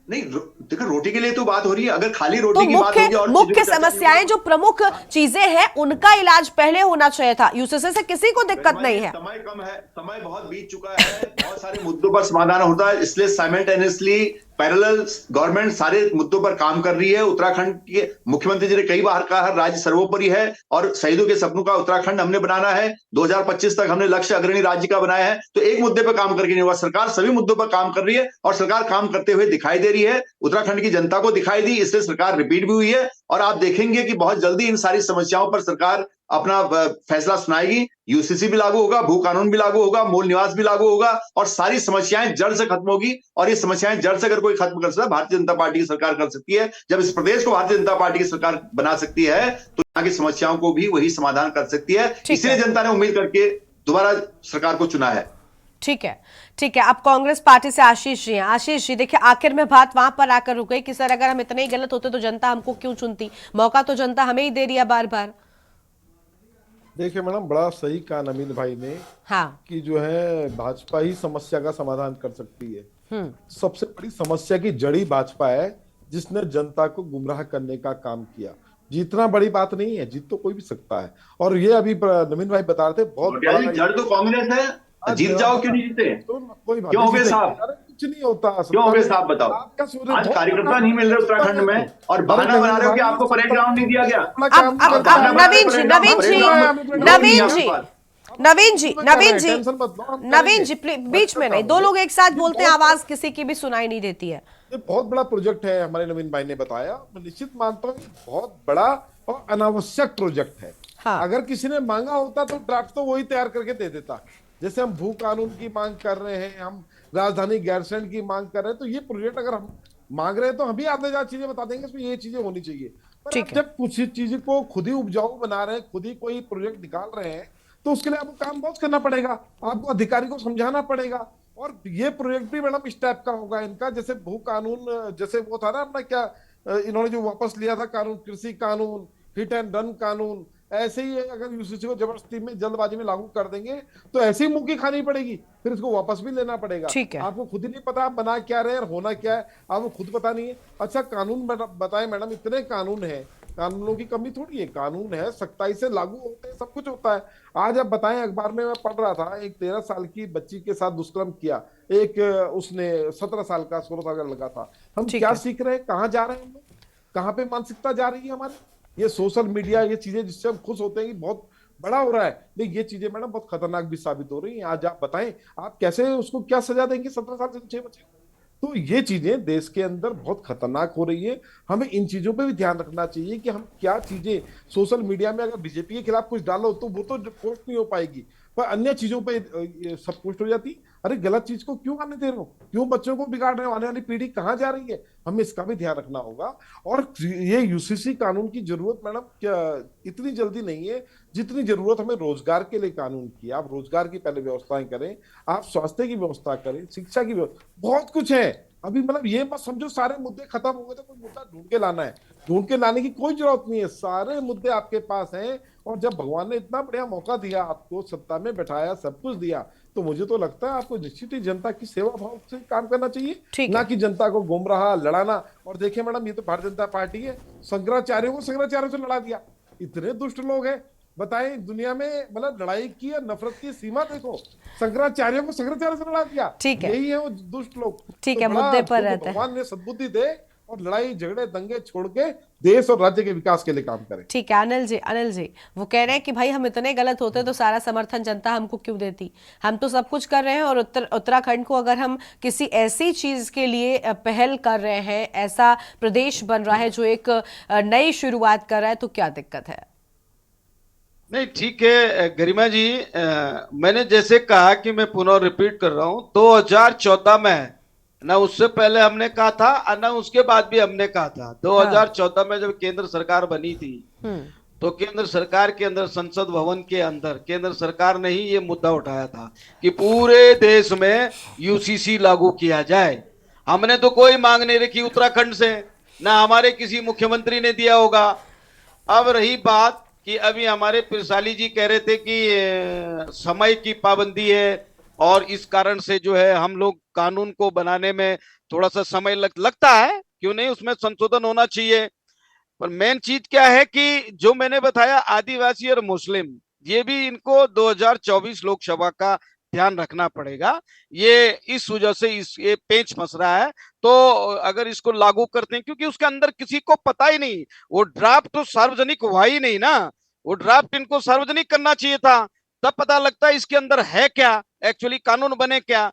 नहीं, देखो, रोटी के लिए तो बात हो रही है, अगर खाली रोटी की बात होगी और मुख्य समस्याएं जो प्रमुख चीजें हैं उनका इलाज पहले होना चाहिए था। यूसीसी से किसी को दिक्कत नहीं है, समय कम है, समय बहुत बीत चुका है, बहुत सारे मुद्दों पर समाधान होता है, इसलिए साइमल्टेनियसली पैरेलल गवर्नमेंट सारे मुद्दों पर काम कर रही है। उत्तराखंड के मुख्यमंत्री जी ने कई बार कहा राज्य सर्वोपरि है और शहीदों के सपनों का उत्तराखंड हमने बनाना है, 2025 तक हमने लक्ष्य अग्रणी राज्य का बनाया है। तो एक मुद्दे पर काम करके नहीं हुआ, सरकार सभी मुद्दों पर काम कर रही है और सरकार काम करते हुए दिखाई दे रही है, उत्तराखंड की जनता को दिखाई दी, इसलिए सरकार रिपीट भी हुई है। और आप देखेंगे कि बहुत जल्दी इन सारी समस्याओं पर सरकार अपना फैसला सुनाएगी। यूसीसी भी लागू होगा, भू कानून भी लागू होगा, मूल निवास भी लागू होगा और सारी समस्याएं जड़ से खत्म होगी। और ये समस्याएं जड़ से अगर कोई खत्म कर सकता है, भारतीय जनता पार्टी की सरकार कर सकती है। जब इस प्रदेश को भारतीय जनता पार्टी की सरकार बना सकती है तो यहाँ की समस्याओं को भी वही समाधान कर सकती है। इसलिए जनता ने उम्मीद करके दोबारा सरकार को चुना है। ठीक है। अब कांग्रेस पार्टी से आशीष जी हैं। आशीष जी, देखिए आखिर में बात वहां पर आकर रुक गई कि सर अगर हम इतने ही गलत होते तो जनता हमको क्यों चुनती, मौका तो जनता हमें ही दे रही है बार बार। देखिए मैडम, बड़ा सही कहा नवीन भाई ने, हाँ, कि जो है भाजपा ही समस्या का समाधान कर सकती है। सबसे बड़ी समस्या की जड़ी भाजपा है, जिसने जनता को गुमराह करने का काम किया। जीतना बड़ी बात नहीं है, जीत तो कोई भी सकता है। और ये अभी नवीन भाई बता रहे थे, बहुत जड़ तो कांग्रेस है, जीत जाओ क्यों नहीं जीते? तो कोई बात क्यों हो गए साहब? कुछ नहीं होता। क्यों हो गए साहब, बताओ। आज कार्यकर्ता नहीं मिल रहे उत्तराखंड में और बहाना बना रहे हो कि आपको परेड ग्राउंड नहीं दिया गया। अब नवीन जी बीच में नहीं, दो लोग एक साथ बोलते हैं, आवाज किसी की भी सुनाई नहीं देती है। ये बहुत बड़ा प्रोजेक्ट है, हमारे नवीन भाई ने बताया। मैं निश्चित मानता हूँ बहुत बड़ा और अनावश्यक प्रोजेक्ट है। हाँ। अगर किसी ने मांगा होता तो ड्राफ्ट तो वही तैयार करके दे देता। जैसे हम भू कानून की मांग कर रहे हैं, हम राजधानी गैरसैंण की मांग कर रहे हैं, तो ये प्रोजेक्ट अगर हम मांग रहे हैं तो हम भी आधे हजार चीजें बता देंगे, इसमें ये चीजें होनी चाहिए। पर आप जब कुछ चीज को खुद ही उपजाऊ बना रहे हैं, खुद ही कोई प्रोजेक्ट निकाल रहे हैं, तो उसके लिए आपको काम बहुत करना पड़ेगा, आपको अधिकारी को समझाना पड़ेगा। और ये प्रोजेक्ट भी मैडम इस टाइप का होगा इनका, जैसे भू कानून, जैसे वो था ना अपना, क्या इन्होंने जो वापस लिया था कानून, कृषि कानून, हिट एंड रन कानून, ऐसे ही अगर यूसीसी को जबरदस्ती में जल्दबाजी में लागू कर देंगे तो ऐसी मुंह की खानी पड़ेगी, फिर इसको वापस भी लेना पड़ेगा। आपको खुद ही नहीं पता आप बना क्या रहे और होना क्या है, आपको खुद पता नहीं है। अच्छा कानून बताएं मैडम, इतने कानून है, कानूनों की कमी थोड़ी है, कानून है, सख्ताई से लागू होते हैं, सब कुछ होता है। आज आप बताएं, अखबार में मैं पढ़ रहा था, एक 13 साल की बच्ची के साथ दुष्कर्म किया, एक उसने 17 साल का 16 साल का लगा था। हम क्या सीख रहे हैं, कहाँ जा रहे हैं हम लोग, कहाँ पे मानसिकता जा रही है हमारी? ये सोशल मीडिया, ये चीजें जिससे हम खुश होते हैं कि बहुत बड़ा हो रहा है, लेकिन ये चीजें मैडम बहुत खतरनाक भी साबित हो रही हैं। आज आप बताएं, आप कैसे उसको क्या सजा देंगे 17 साल से 6 बच्चे को? तो ये चीजें देश के अंदर बहुत खतरनाक हो रही है। हमें इन चीजों पे भी ध्यान रखना चाहिए कि हम क्या चीजें सोशल मीडिया में, अगर बीजेपी के खिलाफ कुछ डालो तो वो तो पोस्ट नहीं हो पाएगी, पर अन्य चीजों पे सब पोस्ट हो जाती। अरे गलत चीज को क्यों आने दे रहे हो, क्यों बच्चों को बिगाड़ रहे हो, आने वाली पीढ़ी कहाँ जा रही है, हमें इसका भी ध्यान रखना होगा। और ये यूसीसी कानून की जरूरत मैडम क्या इतनी जल्दी नहीं है जितनी जरूरत हमें रोजगार के लिए कानून की। आप रोजगार की पहले व्यवस्थाएं करें, आप स्वास्थ्य की व्यवस्था करें, शिक्षा की व्यवस्था, बहुत कुछ है अभी। मतलब ये मत समझो सारे मुद्दे खत्म हो गए तो कोई मुद्दा ढूंढ के लाना है, ढूंढ के लाने की कोई जरूरत नहीं है, सारे मुद्दे आपके पास हैं। और जब भगवान ने इतना बढ़िया मौका दिया, आपको सत्ता में बैठाया, सब कुछ दिया, तो मुझे तो लगता है आपको निश्चित ही जनता की सेवा भाव से काम करना चाहिए, ना कि जनता को गुमराह लड़ाना। और देखिए मैडम, ये तो भारतीय जनता पार्टी है, शंकराचार्यों को शंकराचार्यों से लड़ा दिया, इतने दुष्ट लोग हैं। बताएं दुनिया में, मतलब लड़ाई की और नफरत की सीमा देखो, शंकराचार्यों को शंकराचार्य से लड़ा दिया, यही है वो दुष्ट लोग। ठीक है, मुद्दे पर रहते हैं। भगवान ने सद्बुद्धि दे और लड़ाई झगड़े दंगे छोड़ के देश और राज्य के विकास के लिए काम करें। ठीक है अनिल जी वो कह रहे हैं कि भाई हम इतने गलत होते तो सारा समर्थन जनता हमको क्यों देती, हम तो सब कुछ कर रहे हैं। और उत्तराखंड को अगर हम किसी ऐसी चीज के लिए पहल कर रहे हैं, ऐसा प्रदेश बन रहा है जो एक नई शुरुआत कर रहा है, तो क्या दिक्कत है? नहीं, ठीक है गरिमा जी, मैंने जैसे कहा कि मैं पुनः रिपीट कर रहा हूं, 2014 में, ना उससे पहले हमने कहा था और ना उसके बाद भी हमने कहा था। 2014 में जब केंद्र सरकार बनी थी तो केंद्र सरकार के अंदर, संसद भवन के अंदर केंद्र सरकार ने ही ये मुद्दा उठाया था कि पूरे देश में यूसीसी लागू किया जाए। हमने तो कोई मांग नहीं रखी उत्तराखंड से, ना हमारे किसी मुख्यमंत्री ने दिया होगा। अब रही बात कि अभी हमारे पिरसाली जी कह रहे थे कि समय की पाबंदी है और इस कारण से जो है हम लोग कानून को बनाने में थोड़ा सा समय लगता है, क्यों नहीं, उसमें संशोधन होना चाहिए। पर मेन चीज क्या है कि जो मैंने बताया, आदिवासी और मुस्लिम, ये भी इनको 2024 लोकसभा का ध्यान रखना पड़ेगा। ये इस वजह से ये पेच फंस रहा है। तो अगर इसको लागू करते हैं, क्योंकि उसके अंदर किसी को पता ही नहीं, वो ड्राफ्ट तो सार्वजनिक हुआ ही नहीं ना, वो ड्राफ्ट इनको सार्वजनिक करना चाहिए था, तब पता लगता है इसके अंदर है क्या, एक्चुअली कानून बने क्या।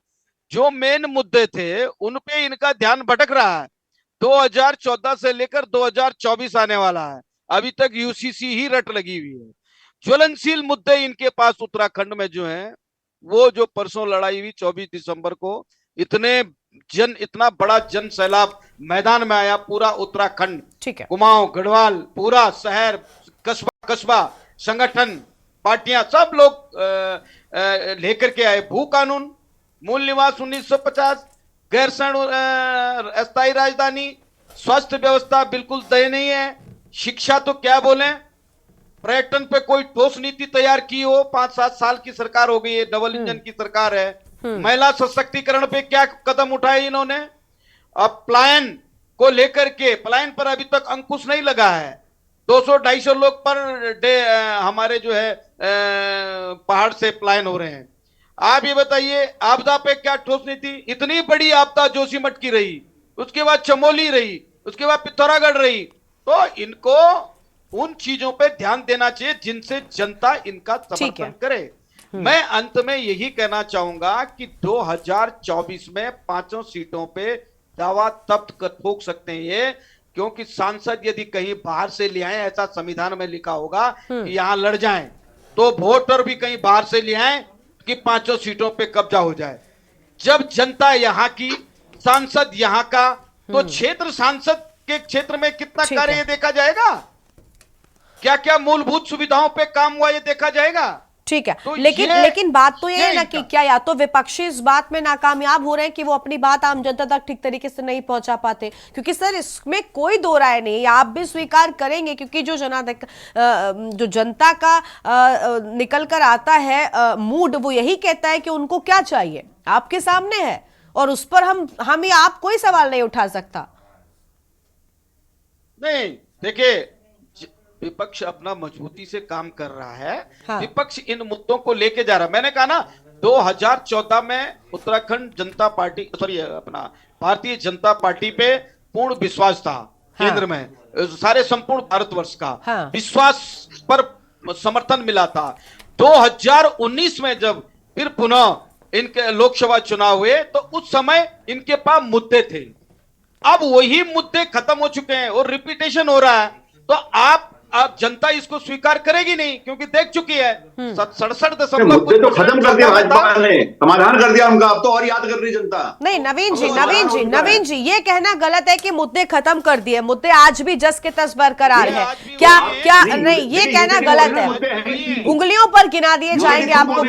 जो मेन मुद्दे थे उन पे इनका ध्यान भटक रहा है। 2014 से लेकर 2024 आने वाला है, अभी तक यूसीसी ही रट लगी हुई है। ज्वलनशील मुद्दे इनके पास उत्तराखंड में जो है, वो जो परसों लड़ाई हुई 24 दिसंबर को, इतना बड़ा जन सैलाब मैदान में आया, पूरा उत्तराखंड, ठीक है, कुमाऊं, गढ़वाल, पूरा शहर, कस्बा, संगठन, पार्टियां, सब लोग लेकर के आए। भू कानून, मूल निवास 1950, गैरसैंण अस्थायी राजधानी, स्वास्थ्य व्यवस्था बिल्कुल दयनीय है, शिक्षा तो क्या बोले, पर्यटन पे कोई ठोस नीति तैयार की हो। 5-7 साल की सरकार हो गई है, डबल इंजन की सरकार है। महिला सशक्तिकरण पे क्या कदम उठाए इन्होंने। अब पलायन को लेकर के, पलायन पर अभी तक अंकुश नहीं लगा है। 200-250 लोग पर डे हमारे जो है पहाड़ से पलायन हो रहे हैं। आप ये बताइए, आपदा पे क्या ठोस नीति। इतनी बड़ी आपदा जोशीमठ की रही, उसके बाद चमोली रही, उसके बाद पिथौरागढ़ रही। तो इनको उन चीजों पे ध्यान देना चाहिए जिनसे जनता इनका समर्थन करे। मैं अंत में यही कहना चाहूंगा कि 2024 में 5 सीटों पे दावा तब ठोक सकते हैं ये, क्योंकि सांसद यदि कहीं बाहर से ले आए, ऐसा संविधान में लिखा होगा कि यहां लड़ जाएं, तो वोटर भी कहीं बाहर से ले आए कि 5 सीटों पे कब्जा हो जाए। जब जनता यहाँ की, सांसद यहाँ का, तो क्षेत्र सांसद के क्षेत्र में कितना कार्य ये देखा जाएगा, क्या क्या मूलभूत सुविधाओं पे काम हुआ ये देखा जाएगा। ठीक है, तो लेकिन बात तो ये है ना कि क्या या तो विपक्षी इस बात में नाकामयाब हो रहे हैं कि वो अपनी बात आम जनता तक ठीक तरीके से नहीं पहुंचा पाते, क्योंकि सर इसमें कोई दो राय नहीं, आप भी स्वीकार करेंगे, क्योंकि जो जो जनता का निकल कर आता है मूड, वो यही कहता है कि उनको क्या चाहिए आपके सामने है, और उस पर हम या आप कोई सवाल नहीं उठा सकता। नहीं, देखिए, विपक्ष अपना मजबूती से काम कर रहा है। हाँ। विपक्ष इन मुद्दों को लेके जा रहा है। मैंने कहा ना, 2014 में उत्तराखंड जनता पार्टी, अपना भारतीय जनता पार्टी पे पूर्ण विश्वास था। हाँ। केंद्र में सारे संपूर्ण भारतवर्ष का हाँ। विश्वास पर समर्थन मिला था। 2019 में जब फिर पुनः इनके लोकसभा चुनाव हुए तो उस समय इनके पास मुद्दे थे। अब वही मुद्दे खत्म हो चुके हैं और रिपीटेशन हो रहा है। तो आप जनता इसको स्वीकार करेगी नहीं, क्योंकि देख चुकी है। 67 मुद्दे तो खत्म कर दिया भाजपा ने, समाधान कर दिया उनका, अब तो और याद कर रही जनता। नहीं नवीन जी ये कहना गलत है कि मुद्दे खत्म कर दिए, मुद्दे आज भी जस के तस बरकरार है। क्या नहीं, ये कहना गलत है। उंगलियों पर गिना दिए जाएंगे आपको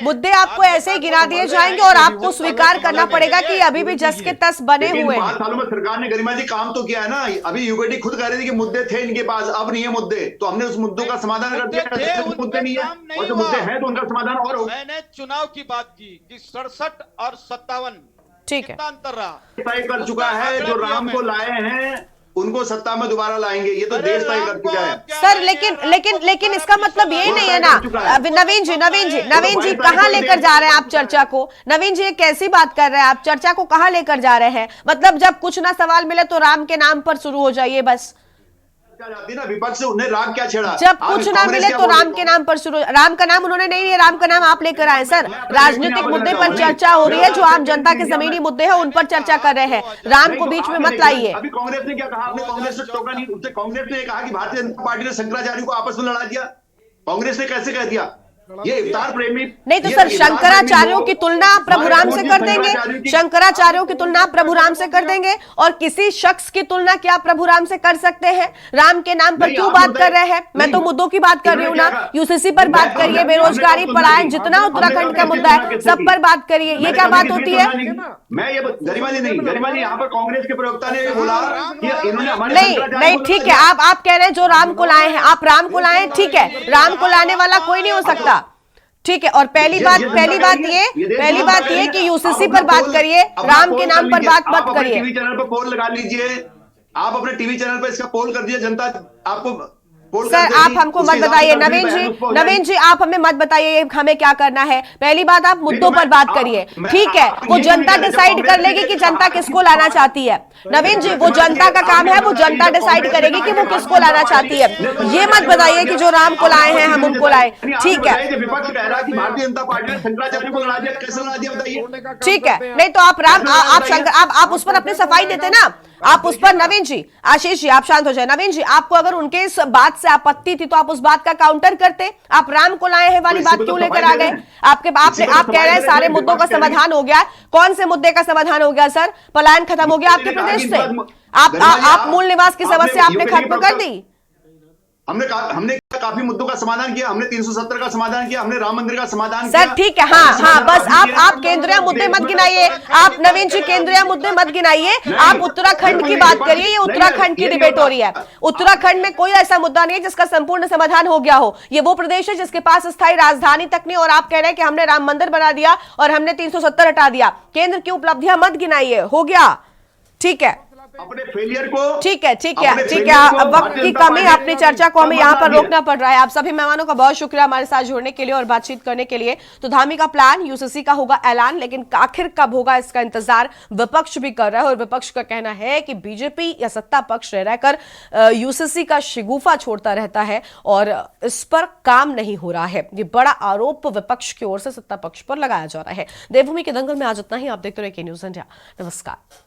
मुद्दे आपको ऐसे ही गिना दिए जाएंगे और आपको स्वीकार करना पड़ेगा कि अभी भी जस के तस बने हुए हैं। 5 सालों में सरकार ने गरिमा जी काम तो किया है ना। अभी यूपीडी खुद कह रही थी कि मुद्दे थे इनके पास, अब नहीं है मुद्दे, तो हमने उस मुद्दों का समाधान कर दिया। मुद्दे नहीं है और जो मुद्दे हैं तो उनका समाधान और हो। मैंने चुनाव की बात की कि 67 और 57 ठीक है अंतर रहा, तय कर चुका है। जो राम को लाए हैं उनको सत्ता में दोबारा लाएंगे, ये तो देश तय कर चुका है सर। लेकिन इसका मतलब यही नहीं है ना नवीन जी कहाँ लेकर जा रहे हैं आप चर्चा को। नवीन जी ये कैसी बात कर रहे हैं आप, चर्चा को कहाँ लेकर जा रहे हैं। मतलब जब कुछ ना सवाल मिले तो राम के नाम पर शुरू हो जाइए बस। जाती ना विपक्ष से, उन्हें राग क्या छेड़ा। जब कुछ ना मिले तो राम के नाम पर शुरू। राम का नाम उन्होंने नहीं लिया, राम का नाम आप लेकर आए सर। राजनीतिक मुद्दे पर चर्चा हो रही है, जो आम जनता के जमीनी मुद्दे हैं उन पर चर्चा कर रहे हैं। राम को बीच में मत लाइए। अभी कांग्रेस ने क्या कहा, आपने कांग्रेस से टोका नहीं। कांग्रेस ने कहा कि भारतीय जनता पार्टी ने शंकराचार्य को आपस में लड़ा दिया। कांग्रेस ने कैसे कह दिया? ये इफ्तार प्रेमी नहीं तो ये सर, इफ्तार शंकराचार्यों प्रेमी की लोग तुलना प्रभु राम से कर देंगे? शंकराचार्यों की- शंकराचार्यों की तुलना प्रभु राम से कर देंगे? और किसी शख्स की तुलना क्या प्रभु राम से कर सकते हैं? राम के नाम पर नहीं, क्यों आप बात मुद्दे- कर रहे हैं? मैं तो नहीं, मुद्दों की बात कर रही हूँ ना। इन्होंने क्या यूसीसी पर कहा? बात करिए, बेरोजगारी, पलायन, जितना उत्तराखंड का मुद्दा है सब पर बात करिए। ये क्या बात होती है? मैं ये गरिमा जी नहीं, गरिमा जी यहाँ पर कांग्रेस के प्रवक्ता ने बोला कि इन्होंने हमारे नहीं शंकराचार्य नहीं, को ठीक बोला है, आप कह रहे हैं जो राम को लाए हैं, आप राम को लाए, ठीक है, राम को लाने वाला कोई नहीं हो सकता, ठीक है। और पहली बात ये कि यूसीसी पर बात करिए, राम के नाम पर बात मत करिए। टीवी चैनल पर पोल लगा लीजिए, आप अपने टीवी चैनल पर इसका पोल कर दीजिए, जनता आपको पोल कर सर देगी, आप हमको उसके मत हिसाब बताइए, से नवीन बहस जी, उस पर हो नवीन जी आप हमें मत बताइए हमें क्या करना है। पहली बात आप मुद्दों पर बात करिए, ठीक है। वो जनता डिसाइड कर लेगी कि जनता किसको लाना चाहती है। नवीन जी, वो जनता का काम है, वो जनता डिसाइड करेगी कि वो किसको लाना चाहती है। ये मत बताइए कि जो राम को लाए हैं हम उनको लाए, ठीक है, विपक्ष कह रहा है कि भारतीय जनता पार्टी ने शंकराचार्य को लड़ा दिया, कैसे लड़ा दिया बताइए? ठीक है। नहीं तो आप राम, आप शंकर, आप उस पर अपनी सफाई देते ना, आप उस पर, नवीन जी, आशीष जी आप शांत हो जाए। नवीन जी, आपको अगर उनके इस बात से आपत्ति थी तो आप उस बात का काउंटर करते। आप राम को लाए हैं वाली बात क्यों लेकर आ गए? आप कह रहे हैं सारे मुद्दों का समाधान हो गया। कौन से मुद्दे का समाधान हो गया सर? पलायन खत्म हो गया आपके प्रदेश से? आप मूल निवास की समस्या आपने खत्म कर दी? हमने काफी मुद्दों का समाधान किया, हमने 370 का समाधान किया, हमने राम मंदिर का समाधान किया। सर ठीक है, हाँ, बस आप केंद्रीय मुद्दे मत गिनाइए। आप नवीन जी केंद्रीय मुद्दे मत गिनाइए, आप उत्तराखंड की बात करिए। ये उत्तराखंड की डिबेट हो रही है। उत्तराखंड में कोई ऐसा मुद्दा नहीं है जिसका संपूर्ण समाधान हो गया हो। ये वो प्रदेश है जिसके पास स्थायी राजधानी तक नहीं, और आप कह रहे हैं कि हमने राम मंदिर बना दिया और हमने 370 हटा दिया। केंद्र की उपलब्धियां मत गिनाइए, हो गया, ठीक है, अपने फेलियर को, ठीक है। अब वक्त की कमी, अपनी चर्चा को हमें यहाँ पर रोकना पड़ रहा है। आप सभी मेहमानों का बहुत शुक्रिया हमारे साथ जुड़ने के लिए और बातचीत करने के लिए। तो धामी का प्लान, यूसीसी का होगा ऐलान, लेकिन आखिर कब होगा इसका इंतजार विपक्ष भी कर रहा है। और विपक्ष का कहना है कि बीजेपी या सत्ता पक्ष रहकर यूसीसी का शिगुफा छोड़ता रहता है और इस पर काम नहीं हो रहा है। ये बड़ा आरोप विपक्ष की ओर से सत्ता पक्ष पर लगाया जा रहा है। देवभूमि के दंगल में आज इतना ही। आप देखते रहिए के न्यूज़ इंडिया। नमस्कार।